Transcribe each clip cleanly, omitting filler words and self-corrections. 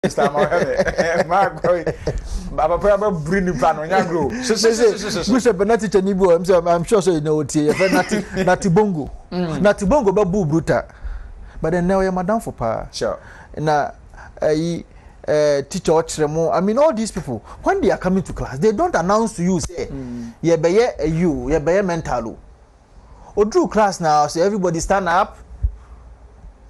Mr. Mohammed, Mark, Baba Papa bring Pano, Yango. Bishop Benati Chanibo, I'm sure so you know what here. Natibongo. Natibongo Babu Bruta. But then now you're madam for pa. Sure. Now, teacher Ochremo. I mean, all these people, when they are coming to class, they don't announce to you, say, ye be you, ye be mental. Or drew class now, so everybody stand up.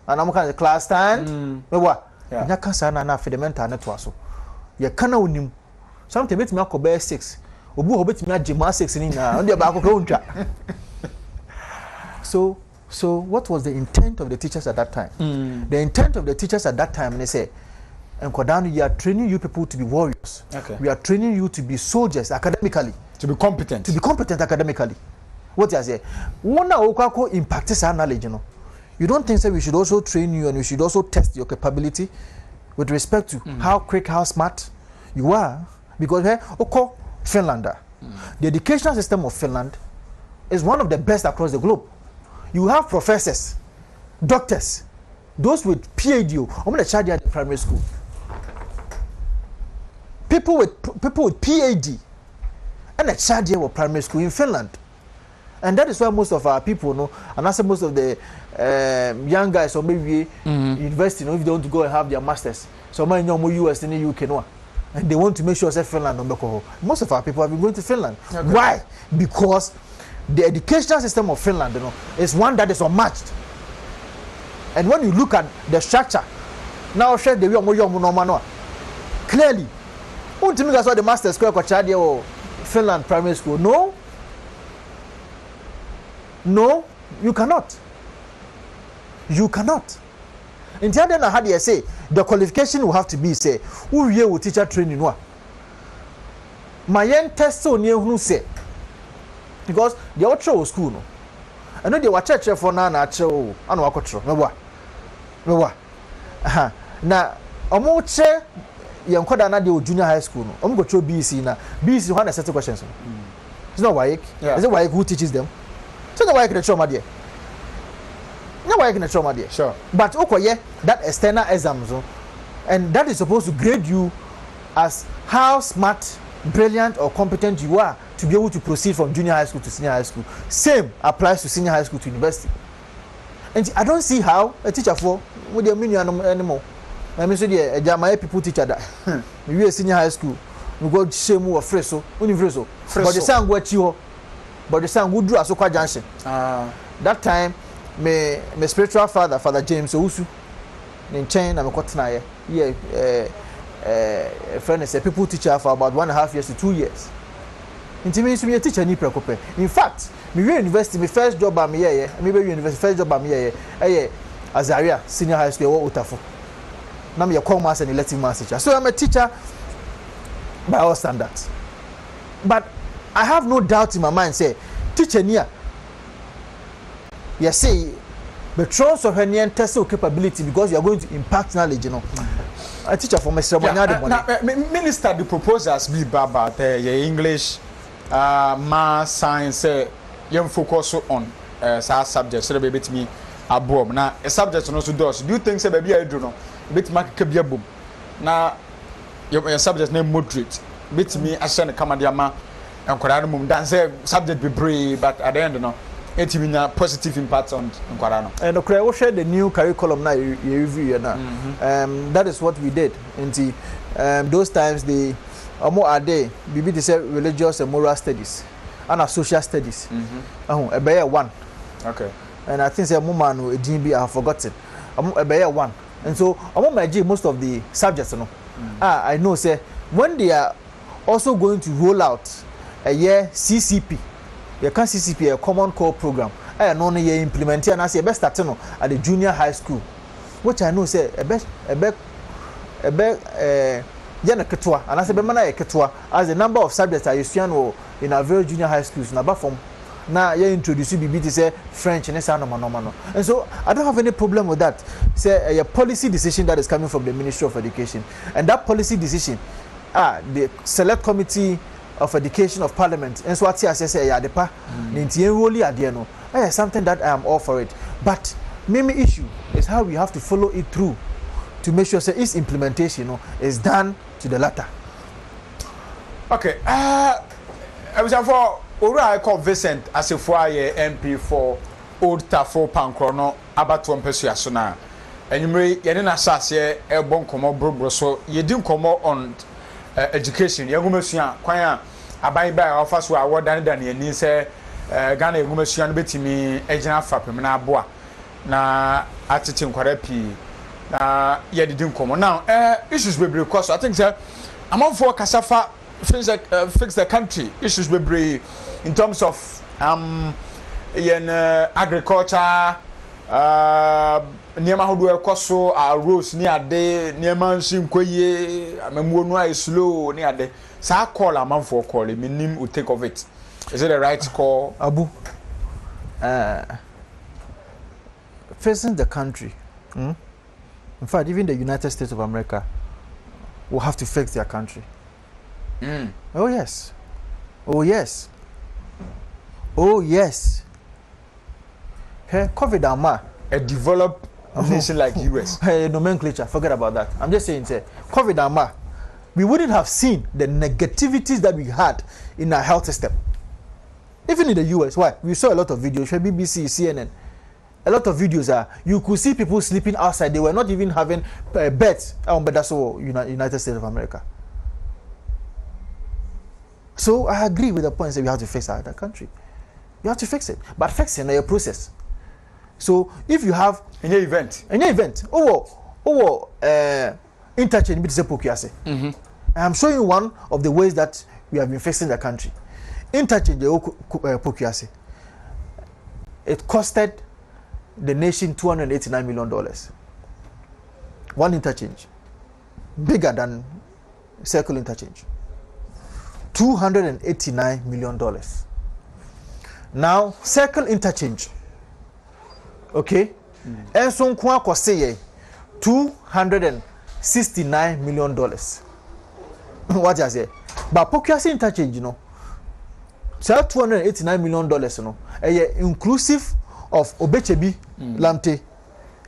And I'm kind of class stand. What? Ya kansa na fundamental na to aso ye kana onim something betimi akoba 6 obu ho betimi agema 6 ni na on dey ba akoko untwa. So what was the intent of the teachers at that time? The intent of the teachers at that time, they say, Nkodanu, we are training you people to be warriors. Okay. We are training you to be soldiers academically, to be competent academically. What you say? One okako impact sa knowledge, you know. You don't think that we should also train you and we should also test your capability with respect to how quick, how smart you are? Because here, Finland, the educational system of Finland is one of the best across the globe. You have professors, doctors, those with PhD. I'm going to charge you at the primary school. People with PhD and a charge you at primary school in Finland. And that is why most of our people know, and I say most of the young guys or maybe university, if they want to go and have their masters, so many more US in the UK, no, and they want to make sure that Finland no alcohol. Most of our people have been going to Finland. Okay. Why? Because the educational system of Finland, is one that is unmatched. And when you look at the structure, now share the way clearly, Wontumi guys saw the master school or Finland primary school. No, you cannot. You cannot. In the end, how do you say the qualification will have to be say who you will teacher training what? My young test so near who say because the outro school no. I know they were church for now natural and wakotro. No what? Na omoche young koda na the junior high school no. Go through BC na. BC one set questions. It's not why. Is it why who teaches them? So the why can trauma there. No why can trauma there. Sure. But okay, that external exams, and that is supposed to grade you as how smart, brilliant, or competent you are to be able to proceed from junior high school to senior high school. Same applies to senior high school to university. And I don't see how a teacher for with the minion anymore. I mean, so the my people teacher that we are senior high school. We go shame or freso, universal. But the same what you. But the son would do a so-called junction. That time, my spiritual father, Father James Owusu, in China, I'm a friend is a people teacher for about 1.5 years to 2 years. It means to be a teacher, in fact, me university, my first job I'm here, maybe university first job I'm here, Azaria, senior high school, or Utafo. Now I'm a commerce and elective mass teacher. So I'm a teacher by all standards. But I have no doubt in my mind, say, teacher near. You say, but trust of her near test your capability because you are going to impact knowledge, A teacher for my Minister, the proposals be about English, math, science, you focus on subjects, so the baby me a boom. Now, a subject also does. Do you think, say, baby, I don't know, bit mark could be a boom. Now, your subject name moderate, bit me as a comediama. And Quran dance subject be brave, but at the end, it will have positive impact on Quran. And okay, we share the new curriculum now. You review now. That is what we did. In those times, the more a day, we say religious and moral studies, and social studies. A bear one. Okay. And I think say woman a DB I have forgotten. A bear one. And so I'm my G most of the subjects. I know say when they are also going to roll out a year CCP. You can CCP a common core program. I know you implement and I say best start at the junior high school, which I know say a best yana ketwa and I say be mana ketwa as the number of subjects I used in our very junior high schools na from now you introduce BB to say French and no. And so I don't have any problem with that. Say a policy decision that is coming from the Ministry of Education, and that policy decision the select committee of education of parliament and so what I say yadepa nintienroli ade no something that I am all for it, but main issue is how we have to follow it through to make sure say its implementation is done to the latter. Okay. I was for Ora I call Vincent as a MP for Old Tafo Pankrono about 1 person. And you may yedin asase e bon komo brobro so yedin komo on education yegumasua kwan a aban ba ofa so award dan yani se Ghana yegumasua no betimi agina fapem na aboa na atete nkwara pi na yedin komo now issues bebre cause I think say among for kasafa fix the country issues bebre in terms of agriculture niema hodo ekoso rose ni ade niema nsin koye Amammuo no ay slow ni ade sa call amanfo call minim will take of it. Is it the right call? Abu facing the country in fact even the United States of America will have to fix their country. Oh yes, oh yes, oh yes. Hey, COVID ama a developed nation like US. Hey, nomenclature, forget about that. I'm just saying, say, COVID ama, we wouldn't have seen the negativities that we had in our health system. Even in the US, why? We saw a lot of videos, BBC, CNN. A lot of videos you could see people sleeping outside. They were not even having beds. But that's all United States of America. So I agree with the point that we have to fix our country. You have to fix it, but fixing is a process. So if you have any event, interchange with Pokiase, I'm showing you one of the ways that we have been fixing the country. Interchange Pokiase. It costed the nation $289 million. One interchange, bigger than circle interchange. $289 million. Now circle interchange. Okay, and so cost $269 million. What I say? But Pokiase interchange, so $289 million, inclusive of Obechebi Lamte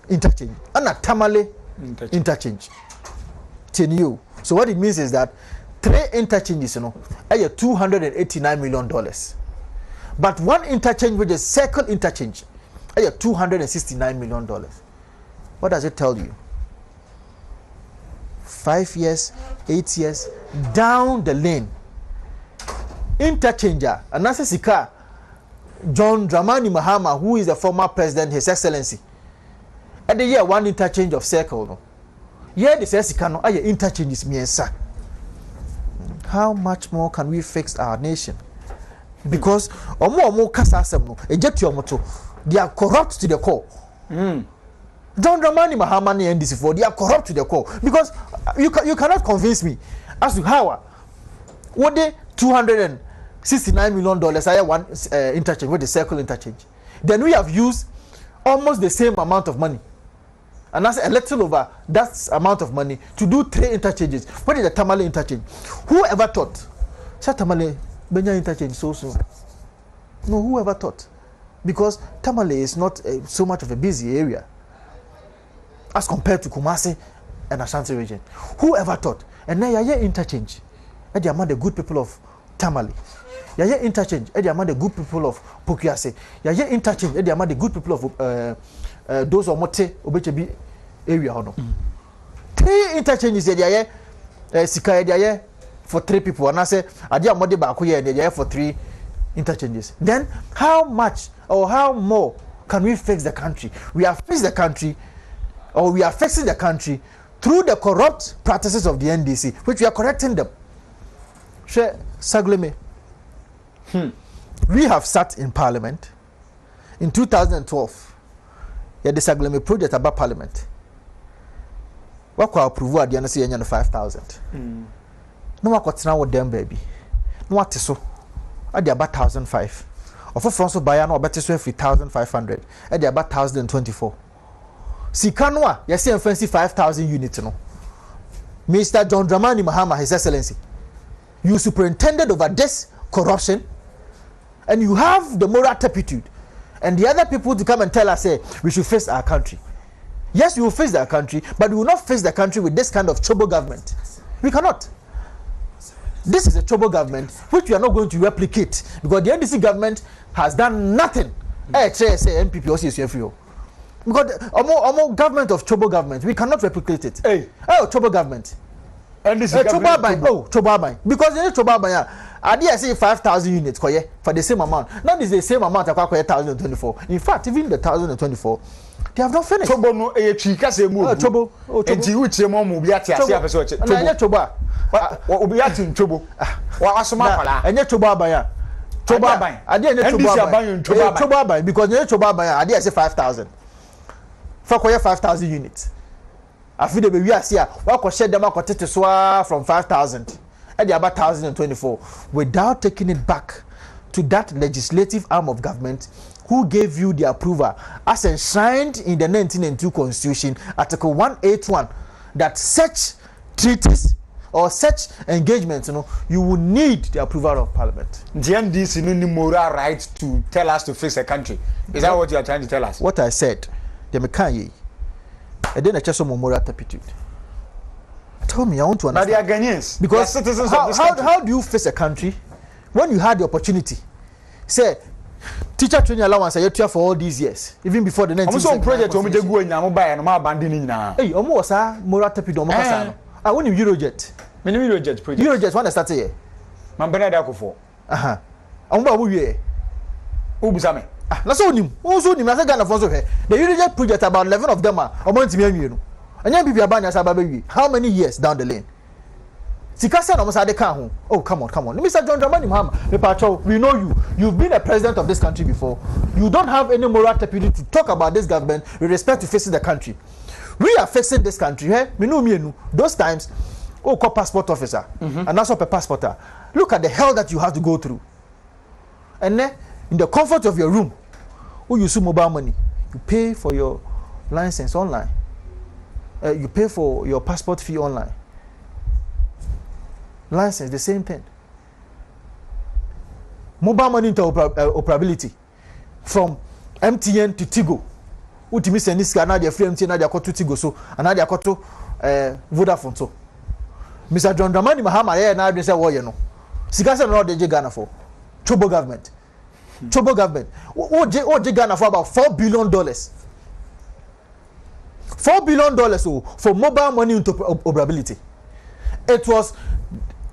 interchange and a Tamale interchange. So what it means is that 3 interchanges, $289 million. But one interchange, which is circle interchange, $269 million. What does it tell you? 5 years, 8 years down the lane, interchanger, and that's Sika John Dramani Mahama, who is the former president, His Excellency. And the year one interchange of circle. Yeah, the Sika no interchange is me, sir. How much more can we fix our nation? Because omo kasa asem no ejeti omoto they are corrupt to the core. John Dramani Mahama and NDC4 they are corrupt to the core because you cannot convince me as to how what they $269 million I one interchange with the circle interchange. Then we have used almost the same amount of money. And that's a little over that amount of money to do 3 interchanges. What is the Tamale interchange? Whoever thought? Tamale Benya interchange so soon. No, whoever thought? Because Tamale is not so much of a busy area as compared to Kumasi and Ashanti region. Whoever thought? And now you interchange. And among the good people of Tamale. You interchange. And among the good people of Pokiase. You interchange. And among the good people of those Omote Obechebi area. 3 interchanges. Sika for 3 people, and I say, I did more back here for 3 interchanges. Then, how much or how more can we fix the country? We have fixed the country, or we are fixing the country through the corrupt practices of the NDC, which we are correcting them. Sagleme. We have sat in Parliament in 2012. The Sagleme project about Parliament. What could approve at the end of 5,000? No one got now with them, baby. No what so? At the about 1,005. Of a France buyer no better so 3,500. At the about 1,024. Sikanwa, you see, fancy 5,000 units. No, Mr. John Dramani Mahama, His Excellency, you superintended over this corruption, and you have the moral turpitude, and the other people to come and tell us, say, we should face our country. Yes, we will face the country, but we will not face the country with this kind of chobo government. We cannot. This is a chobo government which we are not going to replicate because the NDC government has done nothing. MPP also because almost government of chobo government, we cannot replicate it. Chobo government. NDC government. Chobo because the chobo I did say 5,000 units for the same amount. Now this is the same amount of 1,024. In fact, even the 1,024, they have not finished. Chobo no chika se move. Chobo. Enti uche mo mu bi ati ase apeso che. Chobo. Obi ati chobo. Wa asoma kwala. Enye chobo abanya. Chobo aban. Ade enye chobo aban because enye chobo aban ade say 5,000. For koye 5,000 units. Afi de be wi ase a wa ko share dem akotete so from 5,000. And the about 1,024 without taking it back to that legislative arm of government who gave you the approval as enshrined in the 1992 Constitution, Article 181, that such treaties or such engagements, you will need the approval of Parliament. The NDC no moral right to tell us to fix a country. Is that what you are trying to tell us? What I said, the Mekanyi, and then I just some moral turpitude. Tell me, I want to understand. But they are Ghanaians. Because citizens of this country. How do you face a country when you had the opportunity? Say, teacher training allowance I for all these years, even before the 19th century. Project omo dey go enya mo buy no ma abandon nyina. Hey, omo was a moral tapid omo kasa no. I want Eurojet. Me Eurojet project. Eurojet when I started here. Man Bernard Akufo. Omo ba wo wie. Who busa me? Na so onim. Who so onim na say Ghana for so he. The Eurojet project about 11 of them are omo ntimi anwie no. How many years down the lane? Oh, come on. Mr. John Dramani Mahama, we know you. You've been a president of this country before. You don't have any moral capacity to talk about this government with respect to facing the country. We are facing this country. Those times, call passport officer, and that's not a passporter. Look at the hell that you have to go through. And then, in the comfort of your room, you use mobile money. You pay for your license online. You pay for your passport fee online. License, the same thing. Mobile money interoperability from MTN to Tigo. Wontumi send this guy now they free MTN now they to Tigo so and now they to Vodafone so. Mr. John Dramani Mahama here now they say what you know. Sika say no dey Ghana for. Chobo government. Chobo government. What Ghana for about $4 billion. $4 billion for mobile money interoperability. It was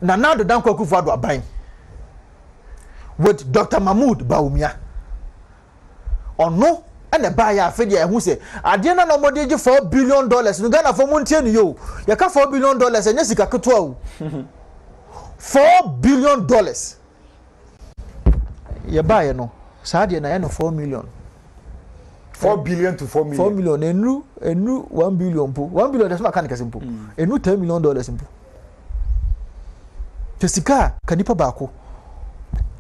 Nana the Danko Akufo-Addo buying with Dr. Mahmoud Bawumia. Or no, and the buyer Fedia who say, I didn't know more than $4 billion. You Ghana for Montaigne, you got $4 billion and yes, you got $4 billion. You buy no, Sadia na $4 million. 4 billion to 4 million. 4 million. Enu 1 billion. 1 billion that's not kind of simple. Enu $10 million simple. Tesika kanipa bako.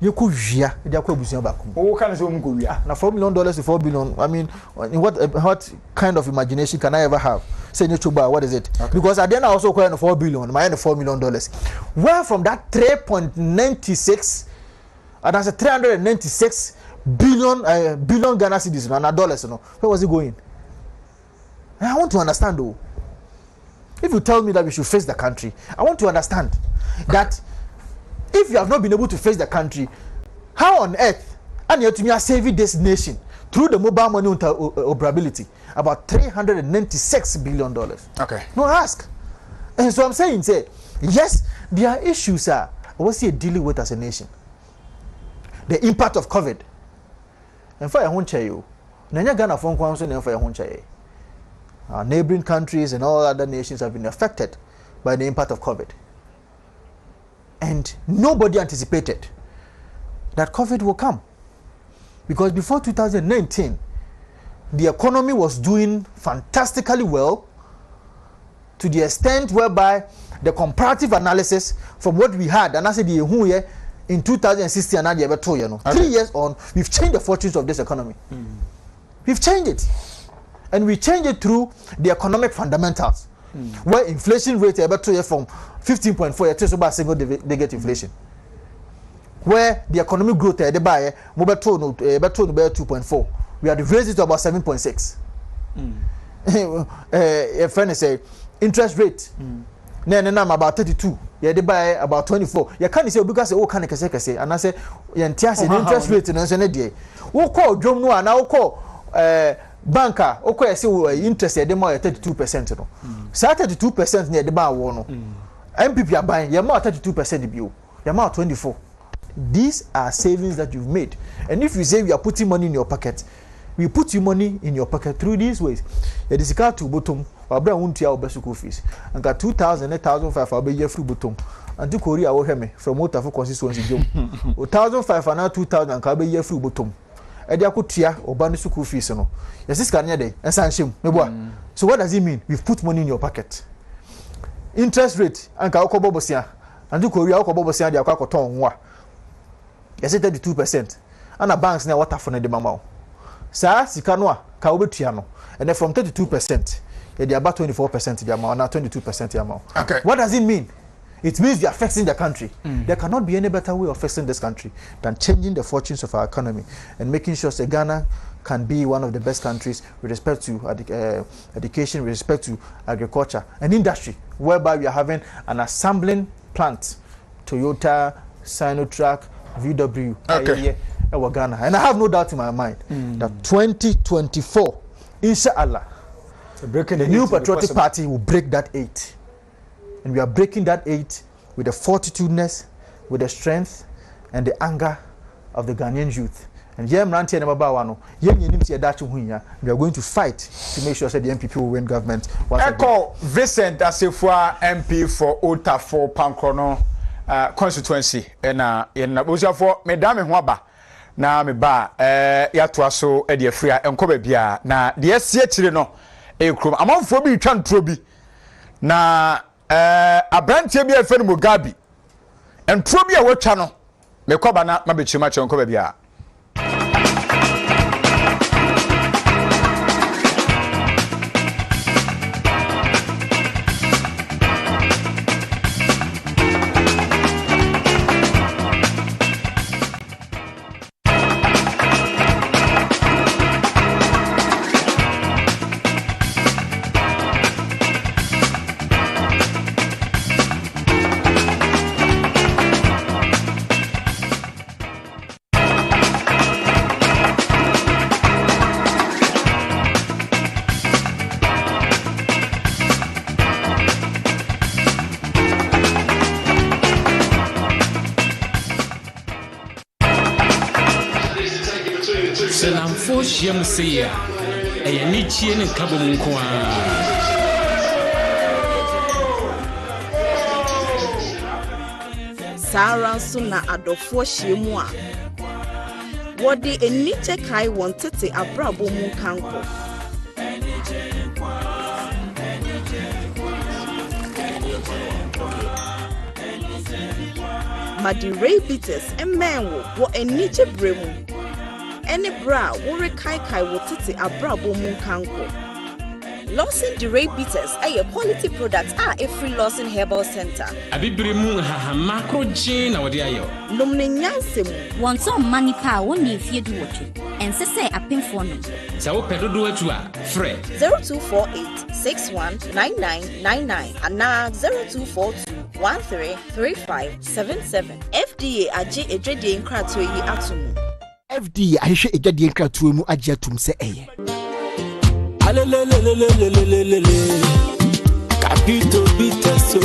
Yoku via, diako busia bako. Oh, can say umko via. Na $4 million to 4 billion. I mean, what kind of imagination can I ever have? Say Chuba, what is it? Okay. Because at the end I also acquired $4 billion. My $4 million. Where from that 3.96, and that's a 396 billion Ghana cedis and dollars, where was it going? And I want to understand though. If you tell me that we should face the country, I want to understand that if you have not been able to face the country, how on earth and yet you are saving this nation through the mobile money interoperability about $396 billion? Okay. No, ask. And so I'm saying, yes, there are issues, what's he dealing with as a nation? The impact of COVID. And for your you, Ghana phone calls and for your our neighboring countries and all other nations have been affected by the impact of COVID. And nobody anticipated that COVID will come. Because before 2019, the economy was doing fantastically well to the extent whereby the comparative analysis from what we had, and I said in 2016 and 3 years on, we've changed the fortunes of this economy. We've changed it. And we change it through the economic fundamentals, where inflation rate from 15.4 to about single digit inflation, where the economic growth they buy 2.4, we had raised it to about 7.6. a friend say interest rate. Then I'm about 32. Yeah, they buy about 24. You can't say because oh can say and I say interest rate no say dey. Wo call drum no and I call banker okay say interest dey more 32% no. Say 32% near the bar no. MPP are buying you more 32% bio. You more 24. These are savings that you've made. And if you say we are putting money in your pocket, we put your money in your pocket through these ways. It is a to bottom or bra won't your best school fees. And got 2,000, 8,500 I'll be year free bottom. And to Korea will me from water for consistency. 1,500 and 2,000 and be year free bottom. And they could tear or ban school fees. No, yes, this can day and sanction. So what does it mean? We've put money in your pocket. Interest rate and Kaoko Bobosia and to Korea Bobosia, the Akakoton. Yes, 32%. And a banks now water for the mamma. Sir, Sikanwa, Kaubetiano, and then from 32%, they're about 24% the amount, now 22% the amount. Okay. What does it mean? It means we are fixing the country. There cannot be any better way of fixing this country than changing the fortunes of our economy and making sure that Ghana can be one of the best countries with respect to education, with respect to agriculture and industry, whereby we are having an assembling plant, Toyota, Sinotrack, VW, okay. Ghana. And I have no doubt in my mind that 2024, inshallah, the new patriotic party will break that 8. And we are breaking that 8 with the fortitudeness, with the strength, and the anger of the Ghanaian youth. And we are going to fight to make sure that the MPP will win government. Echo Vincent Asifua MP for Otafo Pankrono constituency. And Busia for Madame Waba. Na me ba ya to aso e de free enko ba bia na de asie kire no e krom amanfo bi twa ntro bi na abrantie bi efe no Mugabe ntro bi a wotwa no me koba na mabechima che enko ba bia Yamsia, a Nichian and Kabumqua. Sarah Suna Adolfo Shimwa. What the Eniche Kai wanted to a brabo munkanko. Madi Ray Beaters and Manwo, what Eniche Bremu. Any bra wore kai wotiti abrabo munkanko. Lawson Duray Bitters a quality product a free Lawson Herbal Center. Abibrimu ha macro gin na wodi ayo. Nomne Nsem wonso mani pa woni fie du wotu. Ense se apemfo no. Sa wo pedodo atu a frɛ 0248619999 ana 0242133577. FDA age edwede nkrato yi atomu. FD ahwehwe edwade nkratuo mu agye atum se eye alelelelelelelele capito biteso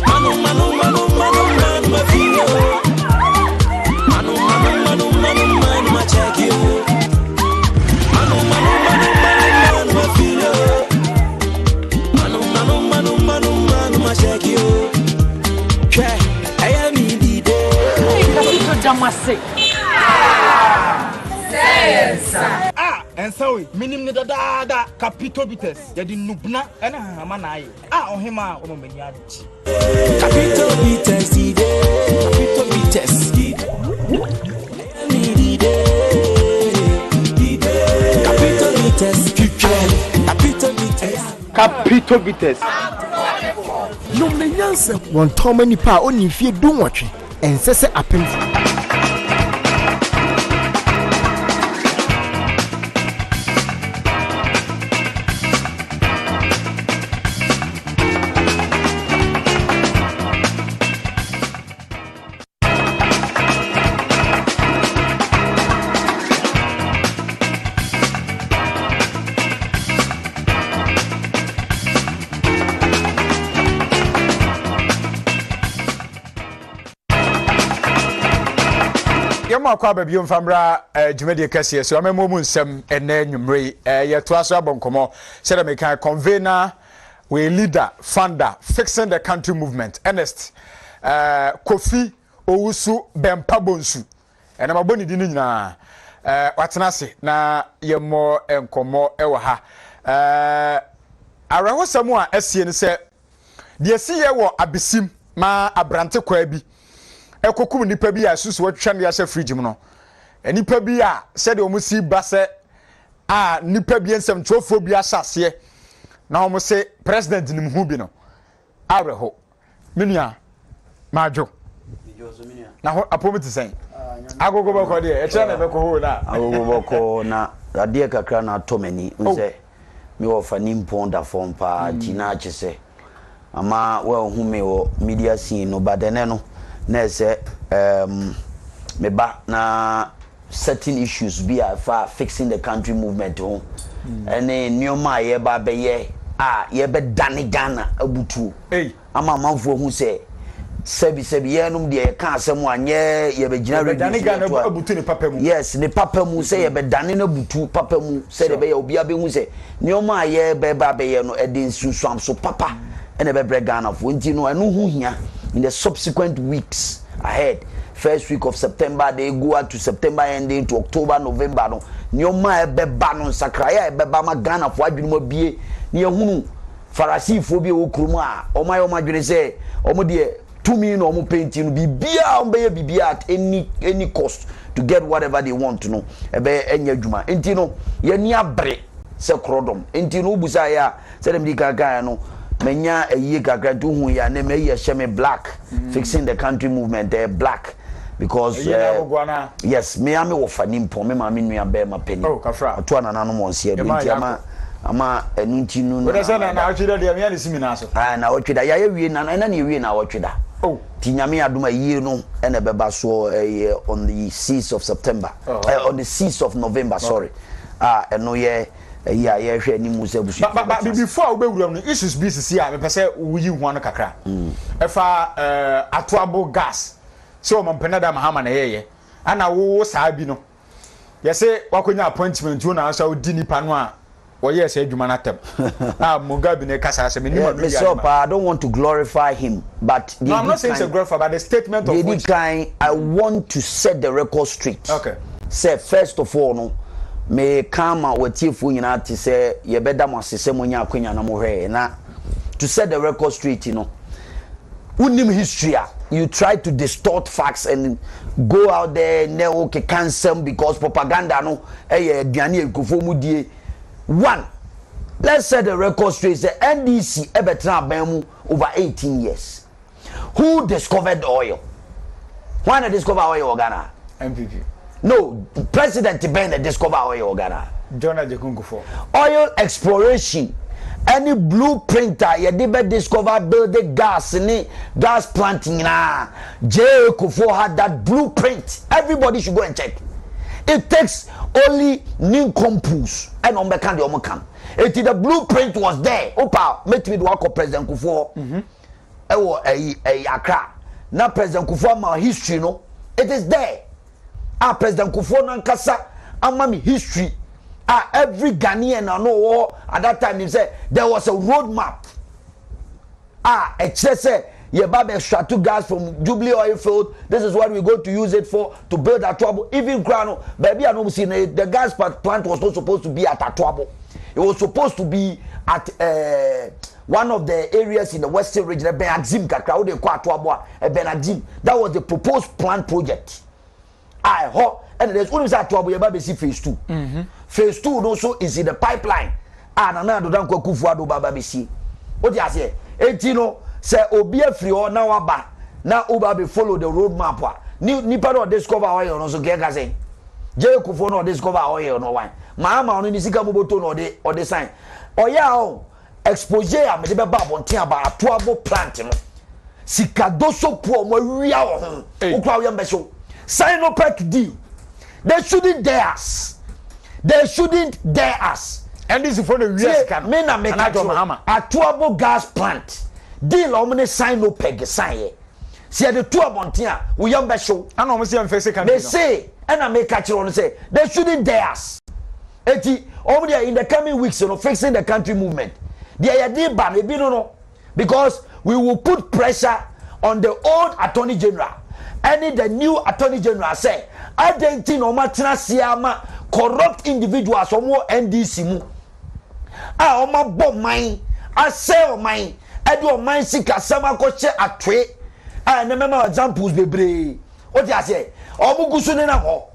manu mafio manu machekio manu mafio manu machekio. And so minim da capito bites yadi nubna ena hama na aye ohima o manyadi capito bites capito bites no menyanse won toma nipa oni fie dunwotwe ensese apemfo yɛma akɔ aba bio mfamra dwumadie kɛseɛ so amammuo mu nsɛm ɛnɛ nwumre yɛtoa so abɔ nkɔmmɔ sɛdeɛ meka convener we leader founder fixing the country movement Ernest Kofi Owusu Bempah bonsu ɛna mabɔ ne di no nyinaa watena se na yɛmmɔ nkɔmmɔ ɛwɔ ha awerɛhosɛm a asie ne sɛ deɛ si yɛ wɔ abesim ma abrante kwaa bi ekokum nipa bi a susu watwa ne yɛhyɛ fridge mu no nipa bi a sɛ de ɔmo si ba sɛ a nipa bi nsɛm trofo bi ahyase na ɔmo se president nim hu bi no awerɛho menua maadwo na ho apom te sɛn agogo bɔkɔ deɛ ɛkyerɛ na bɛkɔ ho na agogo bɔkɔ na adeɛ kakra na atomani nse me wo fa nimpon da fon pa tina akyese ama wo hu me wo media scene no badene no na ɛsɛ me ba na certain issues be for fixing the country movement ho ene nneoma ye ba be ye ye be dane Ghana abutuo ama manfo hu se sebi ye num de ka asem anye ye be gina radio dane Ghana abutu ne papa mu yes ne papa mu se ye be dane na butu papa mu se de be ye obi abe hu se nneoma ye be ba be ye no e de nsusuam so papa ene be bre Ghana fo nti no enu hu hia in the subsequent weeks ahead. First week of September, they go out to September ending to October, November. No, nyoma ebe banon sakraya ebe bama Ghana for adwuma bie. Ni ehunu farasi phobia wo krumu a oma dwene se omo de 2 million omo painting no bibia ombe bibia at any cost to get whatever they want to know. Ebe enya adwuma. Enti no ye ni abre se krodom. Enti no busa ya se dem di gaga no menya eye gaga to hu ya na me ye sheme black fixing the country movement black because yes me am wo fani mpo me ma me nua be ma pani to anana no mo nse enti ama enunti nu no wona na otweda de me ya simi na so na otweda ya wie na ne wie na otweda ti nyame adoma yie no ene beba so on the 6th of September on the 6th of November sorry eno ye yeah hwe ni musa busu but before we bewuram no issues be sisi a me pese wuyi hu an kakra efa atoabo gas so mampena da mahama na yeye ana wo saa bi no yese wakonya appointment wo na asa odi nipa no a wo yes adwuma na tem Mugabe ne kasa se me ni manu ya I don't want to glorify him but no, I'm not saying to glorify but the statement of which kind I want to set the record straight. Okay, say first of all no me kama watifu nyina te se ye beda mo asese mo nya akwanya na mo hwe na to set the record straight unim history you try to distort facts and go out there ne okay cancel because propaganda no aduane ekofo mu die one let's set the record straight the NDC ebetra ban mu over 18 years who discovered oil when discover oil in Ghana MPP. No, President Ben discover oil Ghana. Jonah Jekungufo. Oil exploration. Any blueprinter you did discover building gas planting na. J. Kufo had that blueprint. Everybody should go and check. It takes only nincompoops and on the candy omokam. The blueprint was there. Opa, met me work of President Kufo. Accra. Now President Kufo my history no. It is there. President Kufo Nankasa amami history every Ghanaian I know at that time he said there was a roadmap it says ye baba extract gas from Jubilee oil field this is what we going to use it for to build a trouble even Grano baby I know see the gas plant was not supposed to be at a trouble it was supposed to be at one of the areas in the western region Benazim kakra they call Atwabo Benazim that was the proposed plant project. I hope and there's only that trouble about phase 2. Phase 2 also is in the pipeline. And another don't go kufuado baba bisi. What you say? Etino say obia free or now aba. Now uba be follow the road map. Ni pa discover oil no so gega say. Je kufo no discover oil no one. Mama on ni sika moboto no de sign. Oya exposure am de be ba bonten aba atoabo plant no. Sika doso po mo wia wo ho. Ukwa wo yam be so. Sinopec deal. They shouldn't dare us. They shouldn't dare us. And this is for the US can. Mena make a Tuabo gas plant. Deal omne Sinopec sign. See the two abontia. We young be show. And almost young face can. They say and I make catch on say they shouldn't dare us. Over there in the coming weeks, fixing the country movement. They are deep ban, maybe no, because we will put pressure on the old Attorney General. And the new Attorney General say, I don't think no matter siama corrupt individuals or more NDC mu. Oma bomb mine, I sell mine, I do mine sika sama koche atwe. Remember examples bebre. What I say? Omu gusune na ho.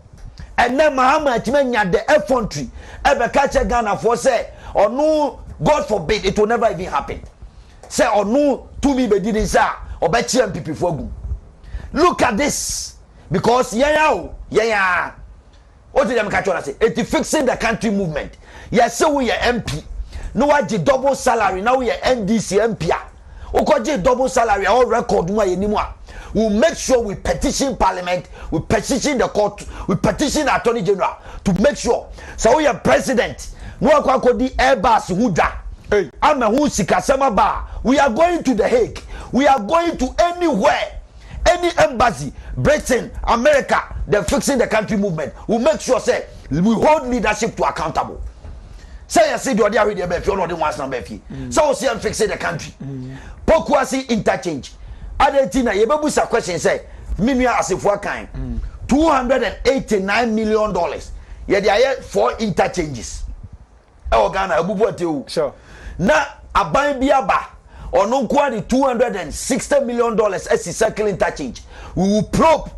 And then Mahama Chimenya the effrontery. Ebe catch Ghana for say, or no, God forbid, it will never even happen. Say, or no, to me, be didn't say, or bet you people for good. Look at this. Because, yeah. What did I catch on? I say, it's fixing the country movement. Yes, so we are MP. No, I did double salary. Now we are NDC MP. Okoje double salary, all record no anymore. We'll make sure we petition Parliament, we petition the court, we petition the Attorney General to make sure. So we are president. No akwa Airbus huda. I'm a husikasema ba. We are going to the Hague. We are going to anywhere. Any embassy, Britain, America, they're fixing the country movement. We'll make sure say we hold leadership to accountable. Say you see the idea with the if you're not the ones number fee. So we'll see and fixing the country. Pokwasi interchange. Argentina, you better a question say, Mimia as if what kind? $289 million. Yeah, there are 4 interchanges. Oh, Ghana, Abubu, sure. Now, a buy biaba or no quality $260 million as a circle interchange. We will probe.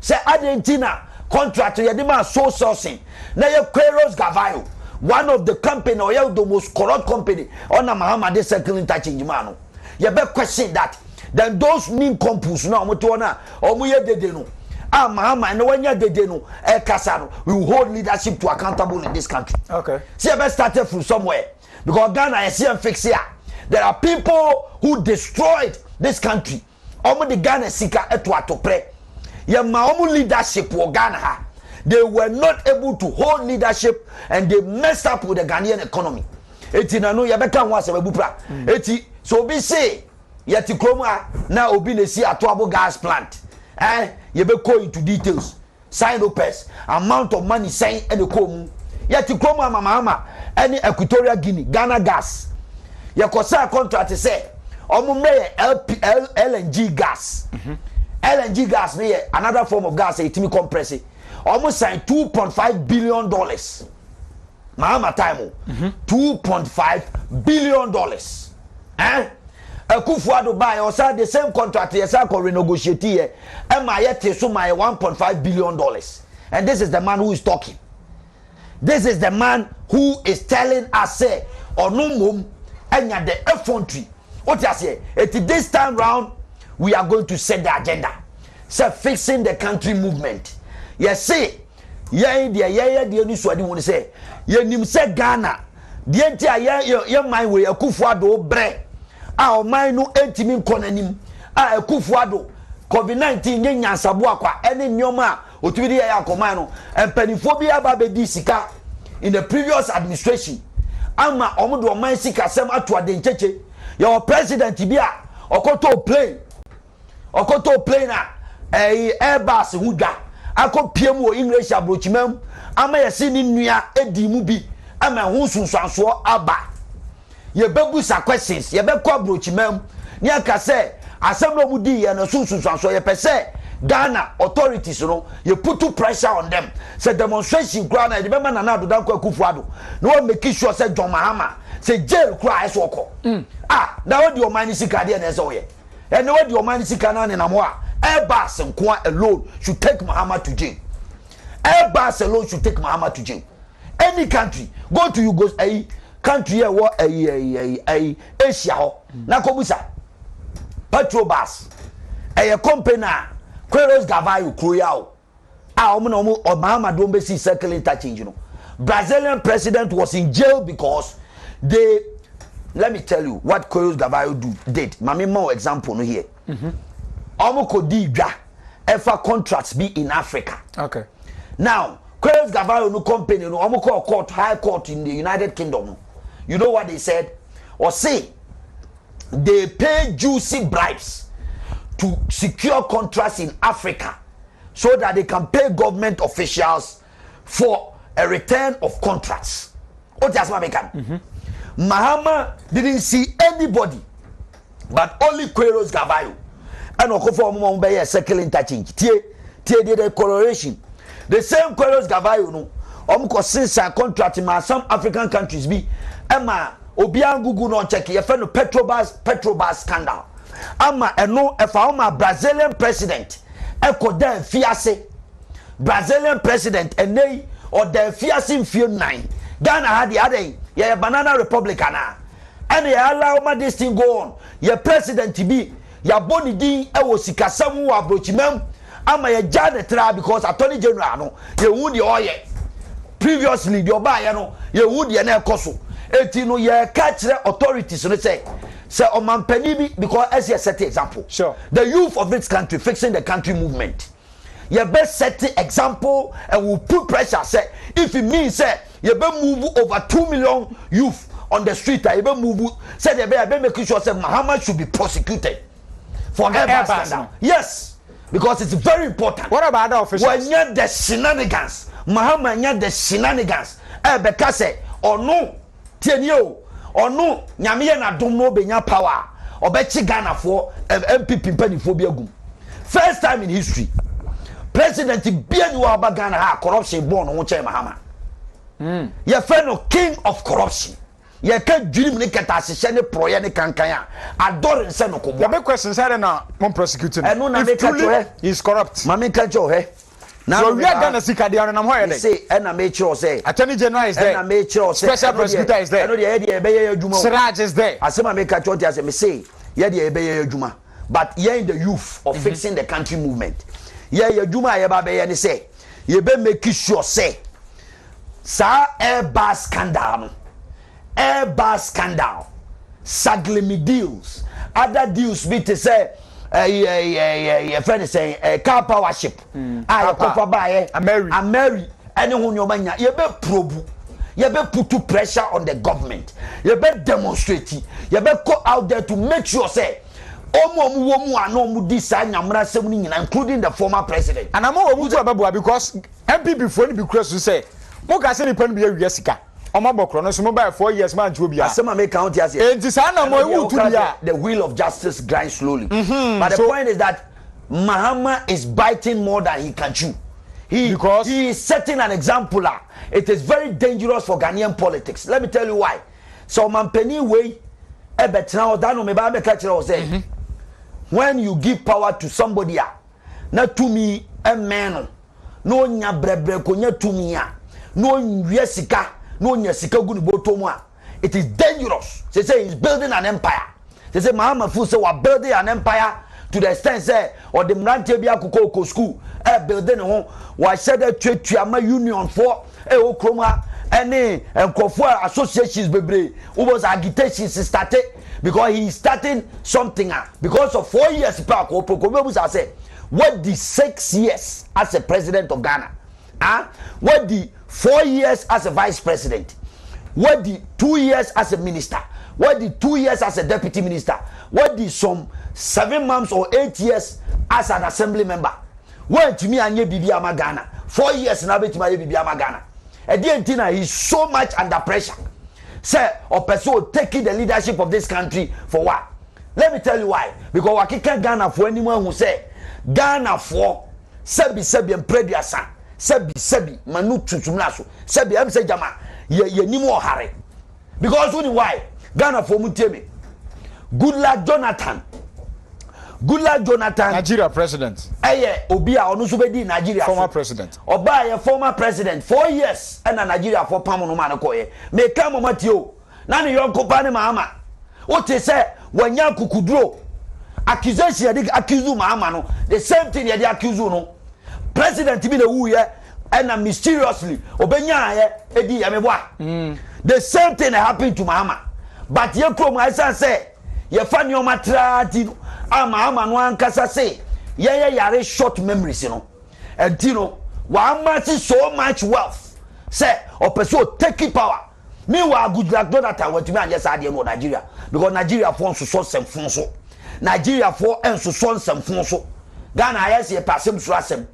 Say Argentina contract you demand so sourcing. Now you Queiroz Gavallo, one of the company or the most corrupt company on a Muhammad circle interchange man. You better question that. Then those nincompoops now mutona or muye dedeno. Mahama and when you dedeno El Casano, we will hold leadership to accountable in this country. Okay. See, I better started from somewhere because Ghana is here and fix here. There are people who destroyed this country. Omo the Ghana sika etwa to pray. Ya maomu leadership for Ghana. They were not able to hold leadership and they messed up with the Ghanaian economy. Eti na no ya beka ho asebupra. Eti so be say yeti kroma na obi na si atoabo gas plant. You be go into details. Sign opes, amount of money sign and the come. Yeti kroma mama any Equatorial Guinea, Ghana gas. Ya kosa contract say omumre LNG gas. LNG gas ne another form of gas itimi compress it. Almost sign $2.5 billion. Mahama time $2.5 billion. Akufuado buy or the same contract yes I can renegotiate here. Yet so my $1.5 billion. And this is the man who is talking. This is the man who is telling us say or no mum and the effrontery. What you say? This time round we are going to set the agenda. So fixing the country movement. Yes, say, the only swadi want to say, ye nim say Ghana, the entire ye mind way a kufuado bre, our mind no entimin konanim, a kufuado, COVID-19 yen sabuakwa, any nyoma, utwidi ya komano, and peniphobia babe disika in the previous administration. Ama omudo mind sika sem atwa dencheche, your president tibia, okoto plane Airbus huda. Ako PM wo English abrochimam ama yesi ni nua edi mu bi ama hu sunsanso aba ye bebusa questions ye be kwa abrochimam ni aka say asem no mu di ye na sunsanso ye pese Ghana authorities no ye put pressure on them say demonstration kra na de be na do dan kwa Kufuado no make sure say John Mahama say jail kra eso okọ na what your man sika de na eso ye and what your man sika na na mo a Airbus and Kwa alone should take Muhammad to jail. Airbus alone should take Muhammad to jail. Any country, go to Yugoslavia, country or Asia, Nakobusa, Petrobras, a company, Queiroz Gavallo, Cruyao, or Muhammad don't be circle interchange. Brazilian president was in jail because they. Let me tell you what Queiroz Gavallo did. Mami more example no here. Omoko Diga, ever contracts be in Africa. Okay. Now, Queiroz Gavallo no company no Omoko court, high court in the United Kingdom. You know what they said? Or say they pay juicy bribes to secure contracts in Africa so that they can pay government officials for a return of contracts. What does Mahama? Mahama didn't see anybody but only Queiroz Gavayo. And Okofo Omo be a circle interchange. Tie the coloration. The same Queiroz Gavayo no. Omko since a contract in some African countries be Emma Obiang Google no check your friend Petrobras scandal. Ama eno efa Brazilian president eko den fiase Brazilian president enei or den fiase mfie 9 Ghana had the other yeah banana republic ana and they allow ma this thing go on your president be ya boni din e wo sikasam wo abrochimam ama ya jade tra because attorney general no ye wu the oye previously the oba ye no ye wu the na ekoso eti no ye ka kire authorities no say omampani bi because as a set example sure the youth of this country fixing the country movement you best set the example and will put pressure say if it means say you be move over 2 million youth on the street you be move say they be making sure say Mahama should be prosecuted for Airbus scandal. Yes, because it's very important. What about other officials? When you the shenanigans Mahama nya the shenanigans because say or no tienio or no nyame na dom no benya power obechi Ghana for MPP mpanifo bi agum first time in history president bia ni wa ba Ghana ha corruption born no che Mahama ye friend king of corruption ye ka dwirim ne keta ahye ne proye ne kankan a adore nse no kobo the big question say na mon prosecuting if truly he is corrupt mama ka cho he now so we are Ghana sika dey on am hoye dey say na make sure say attorney general is there na make sure say special prosecutor is there no dey dey be ye adwuma Siraj is there asema make ka cho dey say me say ye dey be ye adwuma but ye in the youth of fixing the country movement ye adwuma ye ba be ye ni say ye be make sure say sa Airbus scandal saglimi deals other deals be to say friend say car power ship I cover by Ameri any who nyoma ye be probe ye be put pressure on the government ye be demonstrate ye be go out there to make sure say omo ano di sa nyamra sem ni nyina including the former president and among omu to ababua because MPP for ni be cross to say mo ka say ni pan bi awia sika omo bokro no so mo buy 4 years man to obia asema make count here enti sa na mo ewu to bia the wheel of justice grinds slowly but the point is that Mahama is biting more than he can chew because he is setting an example. It is very dangerous for Ghanaian politics. Let me tell you why. So mampeni way ebetra odano me ba me ka kire o say when you give power to somebody na tumi emeno no nya brebre ko nya tumi no nwie sika no nya sika gu ni botomu it is dangerous. They say he's building an empire. They say Mahama fu say we building an empire to the extent say or the mrante bia kokoko school building ho wa said that tuama union for okroma any nkofo associations bebre was agitation started because he starting something because of 4 years back opokobebusa say what the 6 years as a president of Ghana what the 4 years as a vice president what the 2 years as a minister what the 2 years as a deputy minister what the some 7 months or 8 years as an assembly member when to me anye bibi ama Ghana 4 years na betima ye bibi ama Ghana Edientina is so much under pressure say or person taking the leadership of this country for what? Let me tell you why. Because wakika Ghana for anyone who say Ghana for sebi emprediasa sebi manu tutumlaso sebi am say jama ye ni mo hare because why Ghana for mutemi Goodluck Jonathan Nigeria president obia onu so be di Nigeria former president oba ye former president 4 years and Nigeria for pam no man ko ye me ka mo matio na ne yonko pa ne Mahama o te se wanya kukuduro accusation dey accuse Mahama no the same thing dey accuse no president bi na wu ye and mysteriously obenya ye edi ya meboa the same thing happened to Mahama but ye krom I say ye fa ne o matrati Mahama no ankasa say yare short memories and wa amass so much wealth say or person take power meanwhile Goodluck Jonathan want to me and yes ade no Nigeria because Nigeria for so semfon so Nigeria for enso so semfon so Ghana yes ye passem so asem